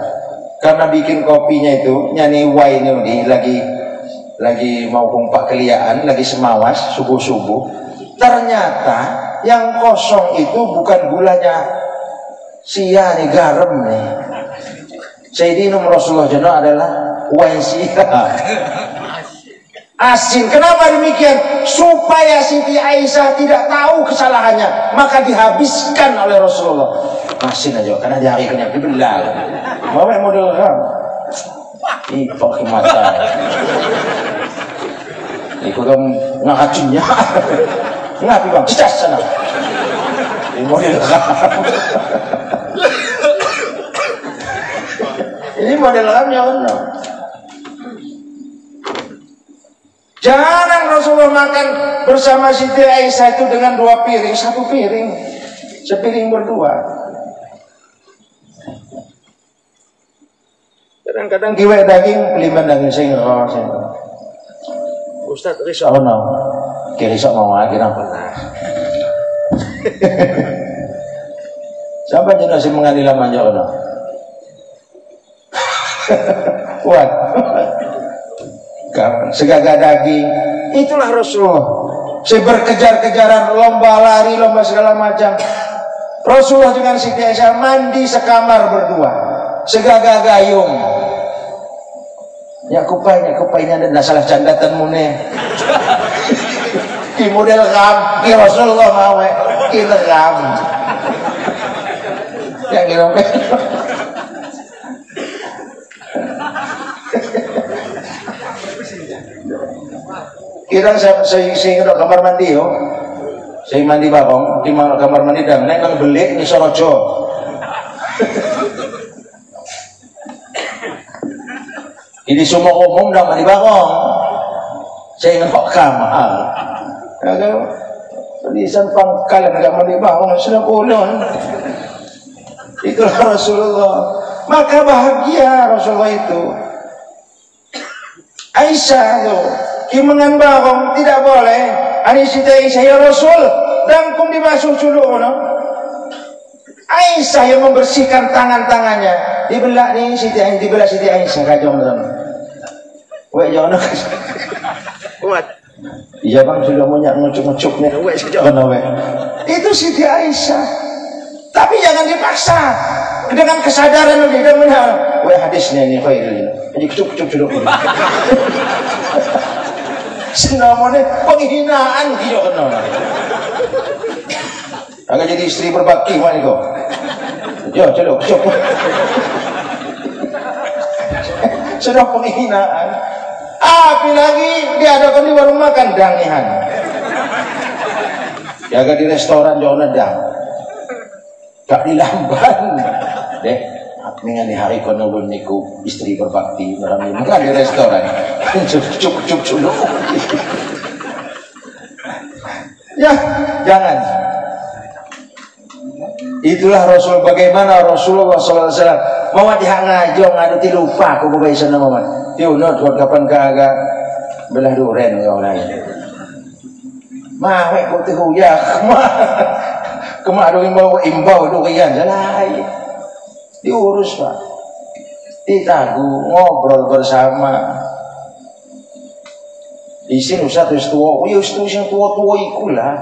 Karena bikin kopinya itu nyanyi wine ini lagi mau kumpak keliaan, lagi semawas subuh-subuh. Ternyata yang kosong itu bukan gulanya sia nih, garam nih. Sayyidina Rasulullah Jannah adalah wine sia. Asin. Kenapa demikian? Supaya Siti Aisyah tidak tahu kesalahannya, maka dihabiskan oleh Rasulullah. masin aja karena di hari kenyap dibelah. Mau model ram. Ini pakai mata. Iku kan ngacunnya. Ngapi bang, cecas sana. Ini model ram. Ini model ramnya benar. Jarang Rasulullah makan bersama Siti Aisyah itu dengan 2 piring, 1 piring, sepiring berdua. Kadang-kadang kiwek daging, peliman daging singro. Ustaz risok no, kirisok mau akhirnya pernah. Siapa jenis si mengadila manja no? Kuat. Segagah daging, itulah Rasulullah. Berkejar-kejaran, lomba lari, lomba segala macam. Rasulullah dengan Siti Aisyah mandi sekamar berdua, segagah gayung. Nyak kupainya ada salah candatan mune. Ki model ram, ki Rasulullah mawe, ki ram. Yang kira kira saya kamar mandi yo, saya mandi babong di kamar mandi dan neng beli di Sorojo. Ini semua umum dah mandi babong, saya nggak kamar. Kalau tulisan pangkalan nggak mandi babong sudah kulon. Itulah Rasulullah. Maka bahagia Rasulullah itu. Aisyah itu. Kimengan barong tidak boleh. Ani Siti Aisyah ya Rasul, dangkum dibasuh dulu no. Aisyah yang membersihkan tangan-tangannya. Dibelah nih Siti Aisyah, dibelah Siti Aisyah kajong no. Wek jono. Kuat. Iya bang sudah punya ngucuk-ngucuk nih. Wek jono wek. Itu Siti Aisyah. Tapi jangan dipaksa. Dengan kesadaran lebih dan benar. Wek hadisnya ini khairul. Jadi kucuk-kucuk dulu. Senamanya penghinaan dia kenal. Agak jadi istri berbakti mana kau? Yo, celok. Sudah penghinaan. Apalagi diadakan di warung makan dangihan. Jaga di restoran jangan ada. Gak dilamban. Deh, dengan di hari kono niku istri berbakti barang makan di restoran. Cukup dulu. Ya, jangan. Itulah Rasul. Bagaimana Rasulullah SAW mau dihangajong ngadu ti lupa aku bagai sana mama. Tiunot buat kapan kagak belah duren ya orang lain. Mah ko ti huya kemado imbau durian salai. Diurus Pak. Ditagu ngobrol bersama. Isin usah terus tua, yang tua ikulah.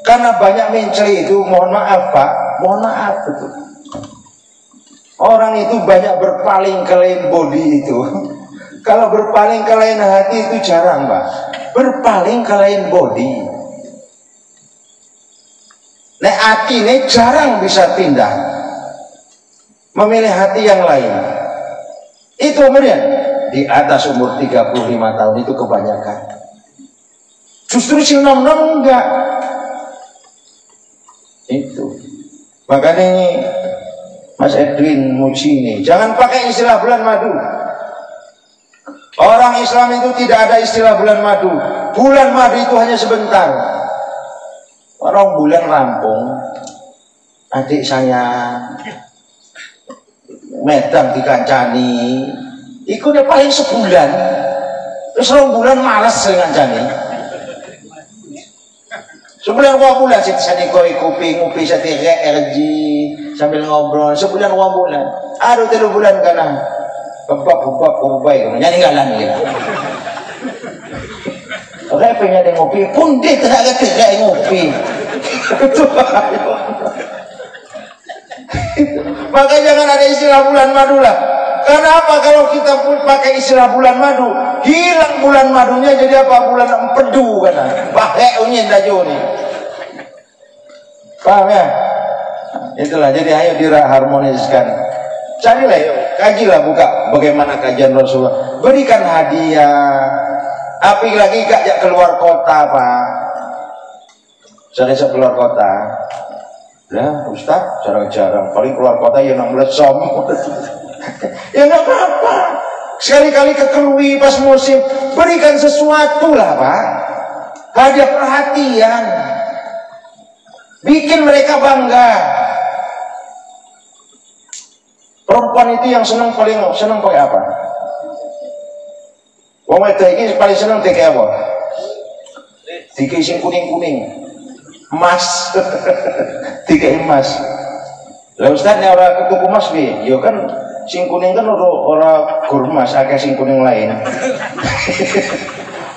Karena banyak mencari itu, mohon maaf Pak, mohon maaf betul. Orang itu banyak berpaling ke lain body itu. Kalau berpaling ke lain hati itu jarang Pak. Berpaling ke lain body. Nek hati ini jarang bisa pindah. Memilih hati yang lain. Itu kemudian di atas umur 35 tahun itu kebanyakan. Justru si nom-nom enggak. Itu. Makanya ini Mas Edwin muji ini, jangan pakai istilah bulan madu. Orang Islam itu tidak ada istilah bulan madu. Bulan madu itu hanya sebentar. Orang bulan rampung. Adik saya medang dikancani. Iku udah paling sebulan, terus 2 bulan malas dengan jani. Sebulan 2 bulan sih tadi koi kopi ngopi sate RG sambil ngobrol. Sebulan 2 bulan. Aduh 3 bulan kana. Bebab nyanyi galan gitu. Oke pengen ada ngopi, pun dia tidak ngopi. Maka jangan ada istilah bulan madu lah. Kenapa kalau kita pakai istilah bulan madu, hilang bulan madunya jadi apa? Bulan empedu kan? Pakai unyin daju nih. Paham ya? Itulah, jadi ayo diharmoniskan. Carilah, kajilah, buka bagaimana kajian Rasulullah. Berikan hadiah. Apalagi gak keluar kota, Pak. Saya keluar kota. Lah, Ustaz, jarang-jarang. Paling keluar kota ya nang melesom. Ya nggak apa-apa. Sekali-kali kekelui pas musim, berikan sesuatu lah, Pak. Hadiah perhatian. Bikin mereka bangga. Perempuan itu yang paling senang pakai apa? Wong wedok iki paling senang pakai apa? Tiga sing kuning-kuning. Emas. Tiga emas. Lah Ustaz nek ora ketuku emas piye? Ya kan sing kuning kan ora gur emas, akeh sing kuning lain.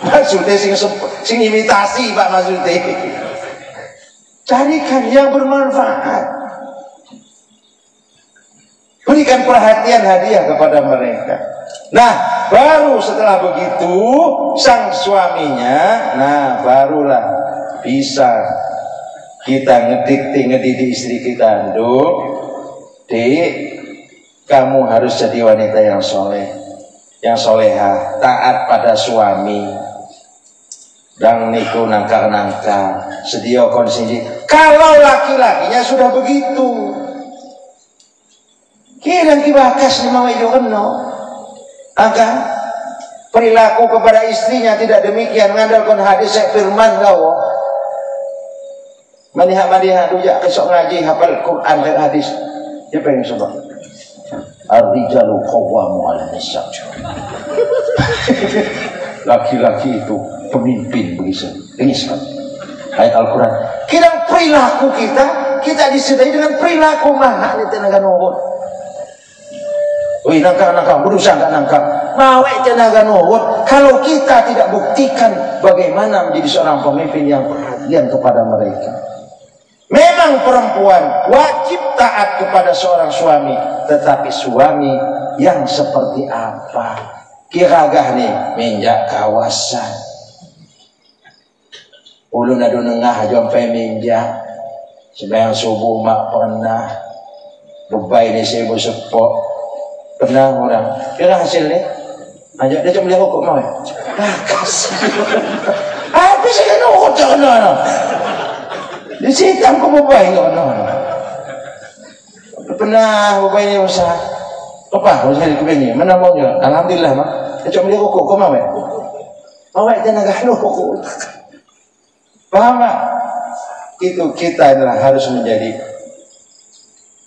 Maksudnya sing imitasi, Pak, maksudnya. Carikan yang bermanfaat. Berikan perhatian, hadiah kepada mereka. Nah, baru setelah begitu sang suaminya, nah barulah bisa kita ngedidik istri kita. Nduk, Dik, kamu harus jadi wanita yang soleh, yang soleha, taat pada suami. Dan niku nangka sedia konsiji. Kalau laki-lakinya sudah begitu, kirang kibakas ni mga idono, akan perilaku kepada istrinya tidak demikian. Ngandalkan hadis firman kau. Maniha dujak kesok ngaji hafal Quran dan hadis. Dia pengen sebab ar-rijalu qawwamu 'ala nisa. Laki-laki itu pemimpin begitu. Ringis kan? Ayat Al-Quran. Kirang perilaku kita disedai dengan perilaku mahal di tenaga nuhun. Wih, nangka berusaha nggak nangka. Mawek tenaga nuhun. Kalau kita tidak buktikan bagaimana menjadi seorang pemimpin yang perhatian kepada mereka. Memang perempuan wajib taat kepada seorang suami, tetapi suami yang seperti apa? Kiragah nih minjak kawasan. Ulun adu nengah jompe minjak. Sembayang subuh mak pernah. Bebai ni saya bersepok. Pernah orang. Kira hasilnya. Ajak dia cuma lihat kok mau. Kasih. Apa sih kan ucap no. Di situ aku bebai no. Pernah bebai ni usaha. Apa? Usaha di kubingnya. Mana mau juga? Alhamdulillah mak. Dia cuma lihat kok mau. Mau tenaga lu. Paham tak? Itu kita adalah harus menjadi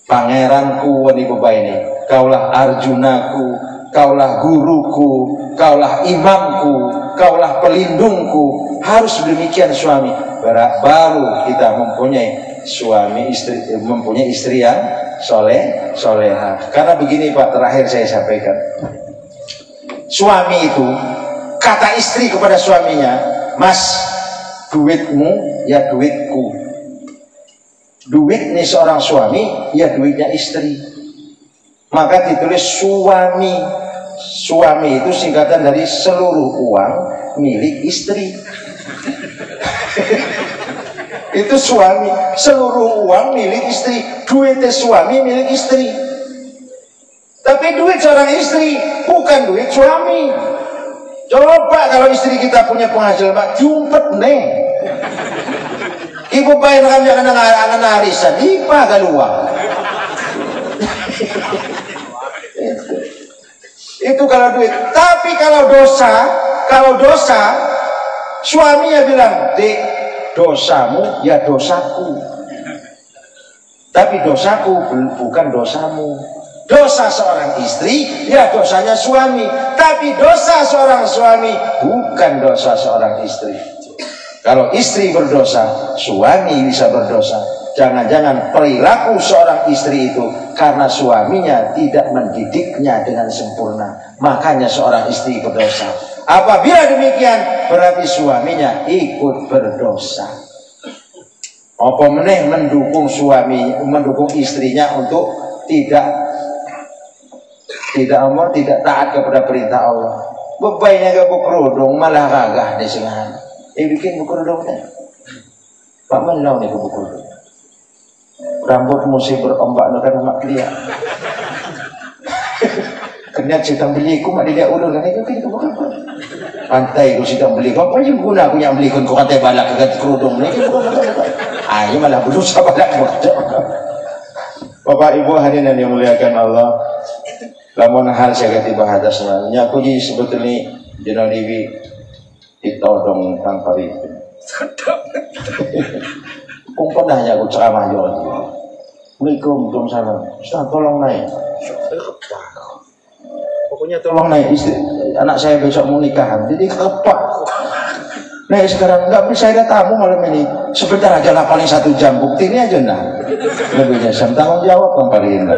pangeranku wani bebai ini. Kaulah Arjunaku, kaulah guruku, kaulah imamku, kaulah pelindungku. Harus demikian suami. Baru kita mempunyai suami istri, mempunyai istri yang soleha. Karena begini Pak, terakhir saya sampaikan. Suami itu kata istri kepada suaminya, Mas, duitmu ya duitku. Duit nih seorang suami ya duitnya istri. Maka ditulis suami. Suami itu singkatan dari seluruh uang milik istri. Itu suami, seluruh uang milik istri. Duitnya suami milik istri. Tapi duit seorang istri bukan duit suami. Coba kalau istri kita punya penghasilan Pak, jumpet nih. Ibu bayar kami akan arisan, ipa galuang. Itu kalau duit. Tapi kalau dosa, suaminya bilang, Dek, dosamu ya dosaku. Tapi dosaku bukan dosamu. Dosa seorang istri ya dosanya suami. Tapi dosa seorang suami bukan dosa seorang istri. Kalau istri berdosa, suami bisa berdosa. Jangan-jangan perilaku seorang istri itu karena suaminya tidak mendidiknya dengan sempurna. Makanya seorang istri berdosa. Apabila demikian, berarti suaminya ikut berdosa. Apa meneh mendukung istrinya untuk tidak taat kepada perintah Allah. Bebaiknya gak berkerudung malah gagah di singan. Bikin berkerudung deh. Pak melau nih berkerudung. rambut mesti berombak kan mak dia. Kena sedang beli ku mak dia ulun kan itu apa? Pantai ku sedang beli kau apa je guna aku yang beli ku kata balak ke kerudung ni bukan. Ah ini malah berusaha balak bodoh. Bapak Ibu hadirin yang dimuliakan Allah, lamun hal saya kata bahadas nya aku ji sebetulnya jenal dewi ditodong tanpa itu. Kumpadahnya aku ceramah jual. Assalamualaikum, salam. Ustaz tolong naik. Pokoknya tolong naik istri. Anak saya besok mau nikahan. Jadi kepak. Nah sekarang enggak bisa ada tamu malam ini. Sebentar aja lah paling 1 jam. Bukti ini aja nah. Lebihnya saya tanggung jawab kemarin.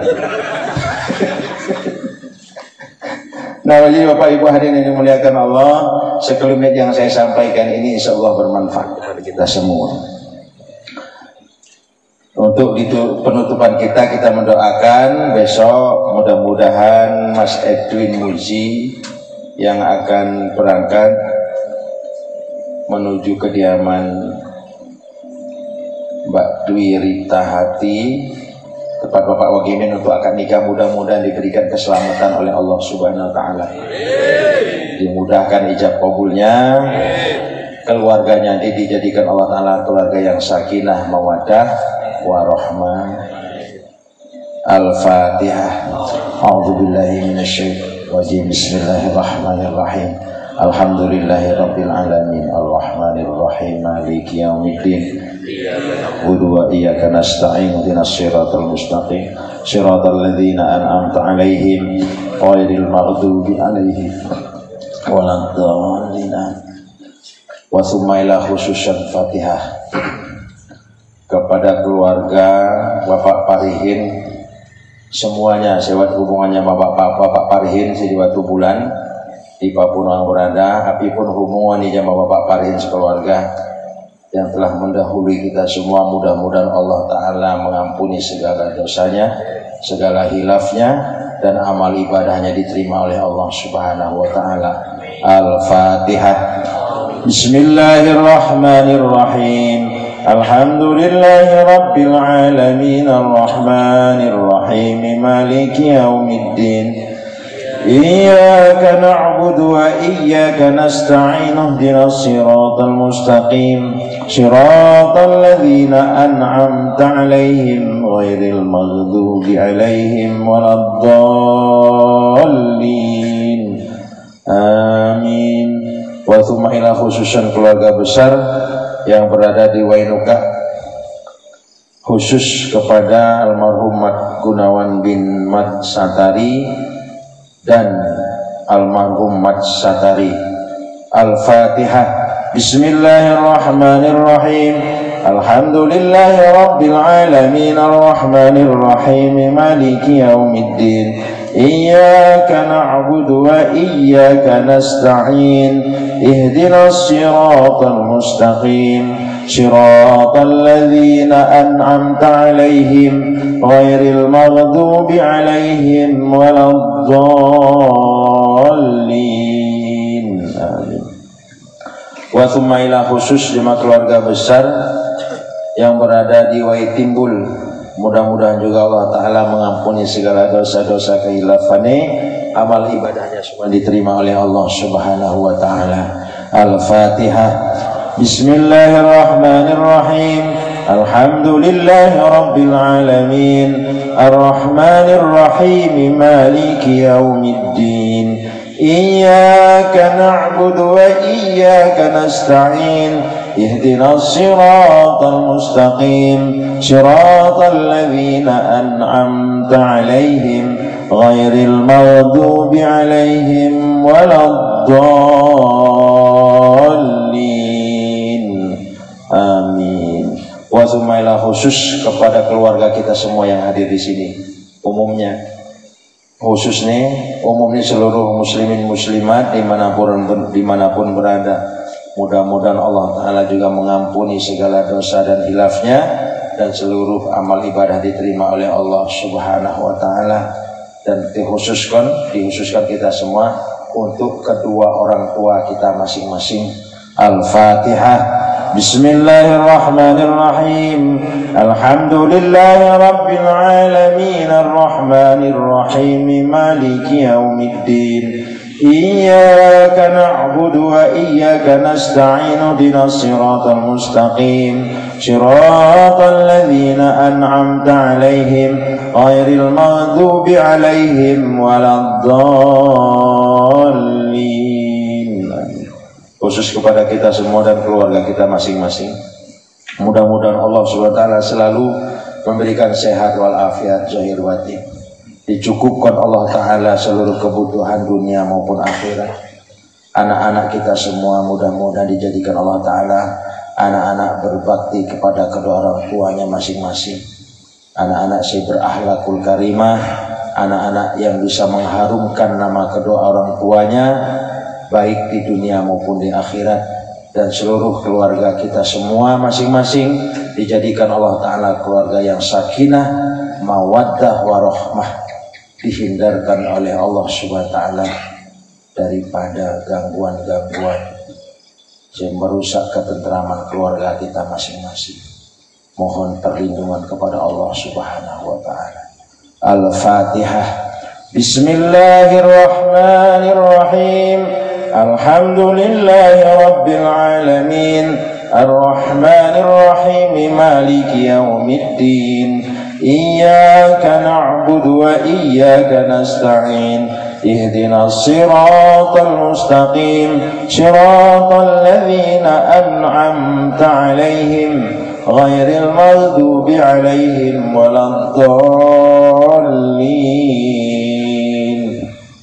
Nah, jadi Bapak Ibu hadirin yang dimuliakan Allah, sekelumit yang saya sampaikan ini insya Allah bermanfaat bagi kita semua. Untuk itu penutupan kita mendoakan besok mudah-mudahan Mas Edwin Muji yang akan berangkat menuju kediaman Mbak Dwi Rita Hati tempat Bapak Wagimin untuk akad nikah, mudah-mudahan diberikan keselamatan oleh Allah Subhanahu wa taala. Dimudahkan ijab kabulnya. Keluarganya nanti dijadikan Allah taala keluarga yang sakinah, mawaddah, warahmah. Al-Fatihah. A'udzubillahi minasyaitonir rajim. Bismillahirrahmanirrahim. Alhamdulillahirabbil alamin. Arrahmanir rahim. Maliki yaumiddin. Wa iyyaka nasta'in. Ihdinas siratal mustaqim. Siratal ladzina an'amta 'alaihim ghairil maghdubi 'alaihim waladdallin. Wa tsumma ila khususan Fatihah kepada keluarga Bapak Parihin semuanya, sewat hubungannya Bapak Parihin di waktu bulan di Papua berada, api pun hubungannya sama Bapak Parihin sekeluarga yang telah mendahului kita semua. Mudah-mudahan Allah Ta'ala mengampuni segala dosanya, segala hilafnya, dan amal ibadahnya diterima oleh Allah Subhanahu wa Ta'ala. Al-Fatihah. Bismillahirrahmanirrahim. Alhamdulillahi Rabbil Alamin. Ar-Rahmanir-Rahim. Maliki yaumiddin. Iyyaka na'budu wa iyyaka nasta'in. Ihdinas siratal mustaqim. Siratal ladzina an'amta 'alaihim ghairil maghdubi 'alaihim waladdallin. Amin. Wa tsumma ila khususan keluarga besar yang berada di Wainuka, khusus kepada almarhum Mat Gunawan bin Mat Satari dan almarhum Mat Satari. Al-Fatihah. Bismillahirrahmanirrahim. Alhamdulillahi Rabbil Alamin. Ar-Rahmanir-Rahim. Maliki yaumiddin. Iyyaka na'budu wa iyyaka nasta'in. Ihdinas siratal mustaqim. Siratal ladzina an'amta 'alaihim ghairil maghdubi 'alaihim waladdallin. Amin. Wa tsumma ila khusus jemaah keluarga besar yang berada di Waitimbul, mudah-mudahan juga Allah Ta'ala mengampuni segala dosa-dosa kehilafane, amal ibadahnya semua diterima oleh Allah Subhanahu wa Ta'ala. Al-Fatihah. Bismillahirrahmanirrahim. Alhamdulillahi Rabbil Alamin. Ar-Rahmanir-Rahim. Maliki yaumiddin. Iyyaka na'budu wa iyyaka nasta'in. Ihdinas siratal mustaqim. Siratal ladzina an'amta 'alaihim ghairil maghdubi 'alaihim waladdallin. Amin. Wa tsumma khusus kepada keluarga kita semua yang hadir di sini. Umumnya seluruh muslimin muslimat dimanapun berada. Mudah-mudahan Allah Ta'ala juga mengampuni segala dosa dan hilafnya, dan seluruh amal ibadah diterima oleh Allah Subhanahu wa Ta'ala. Dan dikhususkan kita semua untuk kedua orang tua kita masing-masing. Al-Fatihah. Bismillahirrahmanirrahim. Alhamdulillahirabbil alamin arrahmanir rahim maliki yaumiddin. Iyyaka na'budu wa iyyaka nasta'in ihdinas siratal mustaqim siratal ladzina an'amta 'alaihim ghairil maghdubi 'alaihim waladdallin. Khusus kepada kita semua dan keluarga kita masing-masing. Mudah-mudahan Allah Subhanahu wa taala selalu memberikan sehat walafiat zahir batin. Dicukupkan Allah taala seluruh kebutuhan dunia maupun akhirat. Anak-anak kita semua mudah-mudahan dijadikan Allah taala anak-anak berbakti kepada kedua orang tuanya masing-masing. Anak-anak si berakhlakul karimah, anak-anak yang bisa mengharumkan nama kedua orang tuanya baik di dunia maupun di akhirat, dan seluruh keluarga kita semua masing-masing dijadikan Allah Ta'ala keluarga yang sakinah, mawaddah, warahmah, dihindarkan oleh Allah Subhanahu wa Ta'ala daripada gangguan-gangguan yang merusak ketentraman keluarga kita masing-masing. Mohon perlindungan kepada Allah Subhanahu wa Ta'ala. Al-Fatihah. Bismillahirrahmanirrahim. Alhamdulillahi rabbil alamin arrahmanir rahim maliki yaumiddin. Iyyaka na'budu wa iyyaka nasta'in ihdinas siratal mustaqim siratal ladzina an'amta 'alaihim ghairil maghdubi 'alaihim waladdallin.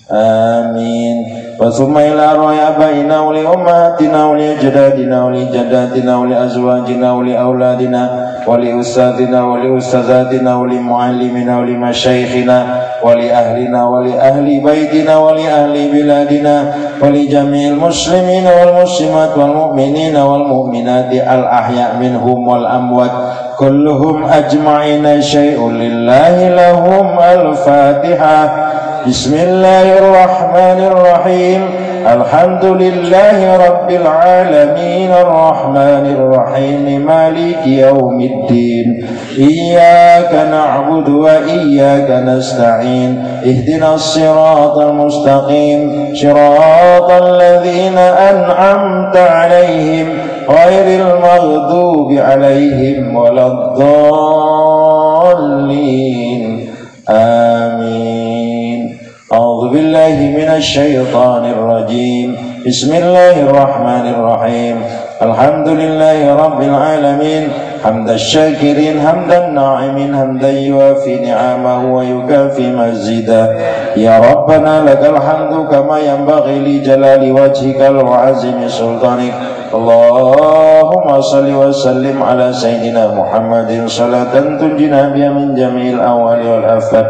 Amin. وثم إلى أرواح آبائنا ولأمهاتنا ولأجدادنا ولجداتنا ولأزواجنا ولأولادنا ولأستاذنا ولأستاذاتنا ولمعلمنا ولمشايخنا ولأهلنا ولأهل بيتنا ولأهل بلادنا ولجميع المسلمين والمسلمات والمؤمنين والمؤمنات الأحياء منهم والأموات كلهم أجمعين شيء لله لهم. الفاتحة. بسم الله الرحمن الرحيم. الحمد لله رب العالمين الرحمن الرحيم مالك يوم الدين. إياك نعبد وإياك نستعين اهدنا الصراط المستقيم صراط الذين أنعمت عليهم غير المغضوب عليهم ولا الضالين. آمين. أعوذ بالله من الشيطان الرجيم. بسم الله الرحمن الرحيم. الحمد لله رب العالمين حمد الشاكرين حمد الناعمين حمدا يوافي نعمه ويكافي مزيدا. يا ربنا لك الحمد كما ينبغي لجلال وجهك وعظيم سلطانك. اللهم صل وسلم على سيدنا محمد صلاة تنجينا بها من جميع الأهوال والآفات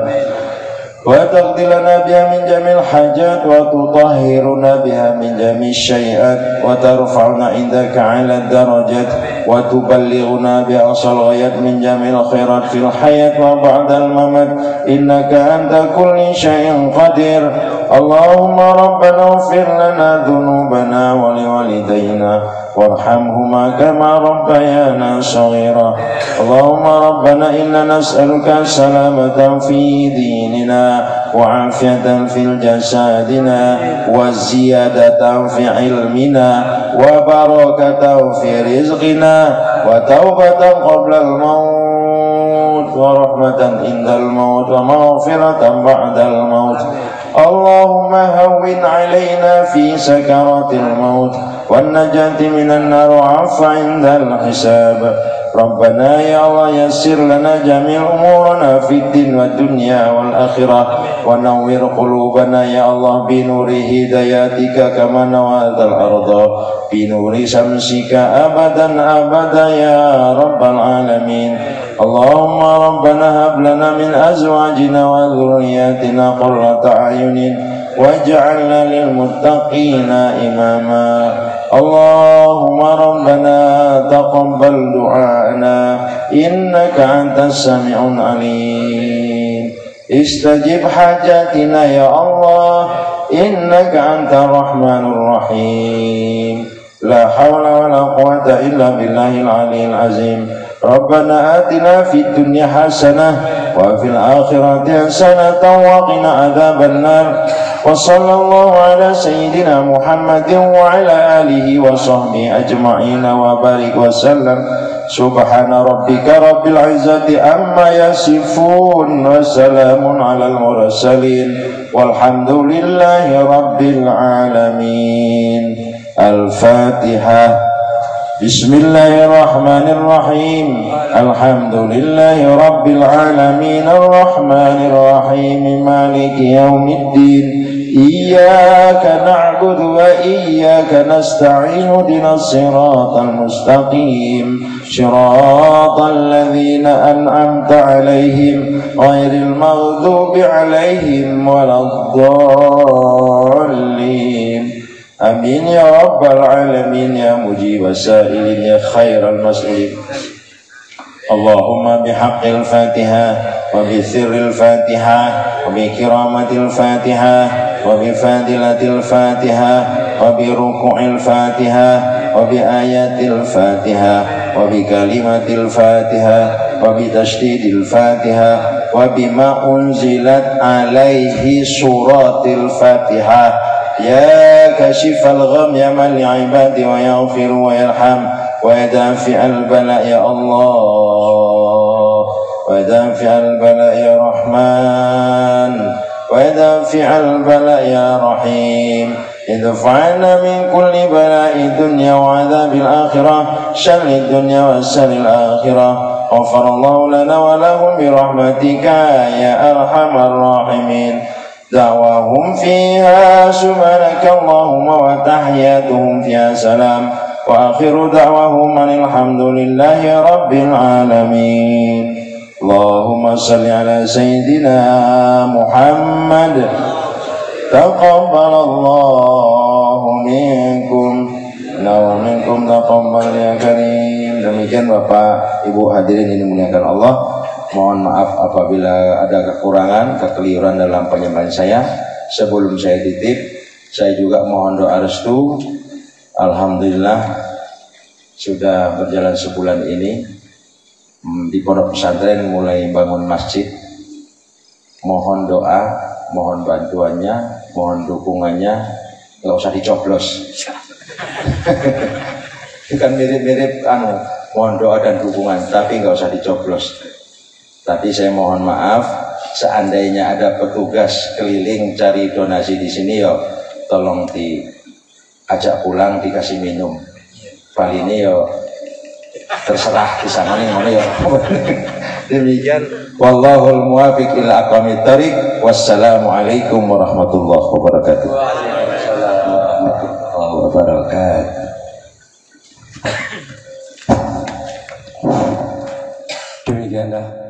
وتقضي لنا بها من جميع الحاجات وتطهرنا بها من جميع الشيئات وترفعنا عندك على الدرجات وتبلغنا بأقصى الغايات من جميع الخيرات في الحياة وبعد الممات إنك أنت كل شيء قدير. اللهم ربنا اغفر لنا ذنوبنا ولوالدينا وارحمهما كما ربيانا صغيرا. اللهم ربنا إنا نسألك سلامة في ديننا وعافية في جسدنا وزيادة في علمنا وبركة في رزقنا وتوبة قبل الموت ورحمة عند الموت ومغفرة بعد الموت. اللهم هون علينا في سكرات الموت والنجاة من النار وعفو عند الحساب. ربنا يا الله يسر لنا جميع أمورنا في الدين والدنيا والآخرة ونور قلوبنا يا الله بنور هداياتك كما نورت الأرض بنور شمسك أبدا أبدا يا رب العالمين. اللهم ربنا هب لنا من أزواجنا وذرياتنا قرة أعين واجعلنا للمتقين إماما. اللهم ربنا تقبل دعاءنا إنك أنت السميع العليم. استجب حاجاتنا يا الله إنك أنت الرحمن الرحيم. لا حول ولا قوة إلا بالله العلي العظيم. ربنا آتنا في الدنيا حسنة وفي الآخرة حسنة وقنا عذاب النار. وصلى الله على سيدنا محمد وعلى آله وصحبه أجمعين وبارك وسلم. سبحان ربك رب العزة عما يصفون وسلام على المرسلين والحمد لله رب العالمين. الفاتحة. بسم الله الرحمن الرحيم. الحمد لله رب العالمين الرحمن الرحيم مالك يوم الدين. إياك نعبد وإياك نستعين اهدنا الصراط المستقيم صراط الذين أنعمت عليهم غير المغضوب عليهم ولا الضالين. آمين يا رب العالمين يا مجيب السائلين يا خير المسؤولين. اللهم بحق الفاتحة وبسر الفاتحة وبكرامة الفاتحة وبفاضلة الفاتحة وبركوع الفاتحة وبآيات الفاتحة وبكلمة الفاتحة وبتشديد الفاتحة وبما أنزلت عليه سورة الفاتحة. يا كشف الغم يا من لعباد ويغفر ويرحم ويدافع البلاء يا الله ويدافع البلاء يا رحمن ويدافع البلاء يا رحيم. ادفعنا من كل بلاء الدنيا وعذاب الآخرة شر الدنيا وشر الآخرة. غفر الله لنا ولهم برحمتك يا أرحم الراحمين. دعواهم فيها سبحانك اللهم وتحياتهم فيها سلام وآخر دعواهم أن الحمد لله رب العالمين. اللهم صل على سيدنا محمد. تقبل الله منkum wa minkum taqabbal ya karim. Demikian Bapak Ibu hadirin ini dimuliakan Allah. Mohon maaf apabila ada kekurangan, kekeliruan dalam penyampaian saya. Sebelum saya titip, saya juga mohon doa restu. Alhamdulillah sudah berjalan sebulan ini di pondok pesantren mulai bangun masjid. Mohon doa, mohon bantuannya, mohon dukungannya. Nggak usah dicoblos. Kan mirip-mirip mohon doa dan dukungan, tapi nggak usah dicoblos. Tapi saya mohon maaf, seandainya ada petugas keliling cari donasi di sini, yo tolong diajak pulang, dikasih minum. Kali ini yo terserah di sana nih mana yo. Demikian, wallahul muwaffiq ila aqwamit thoriq. Wassalamualaikum warahmatullahi wabarakatuh. Waalaikumsalam warahmatullahi wabarakatuh. Demikianlah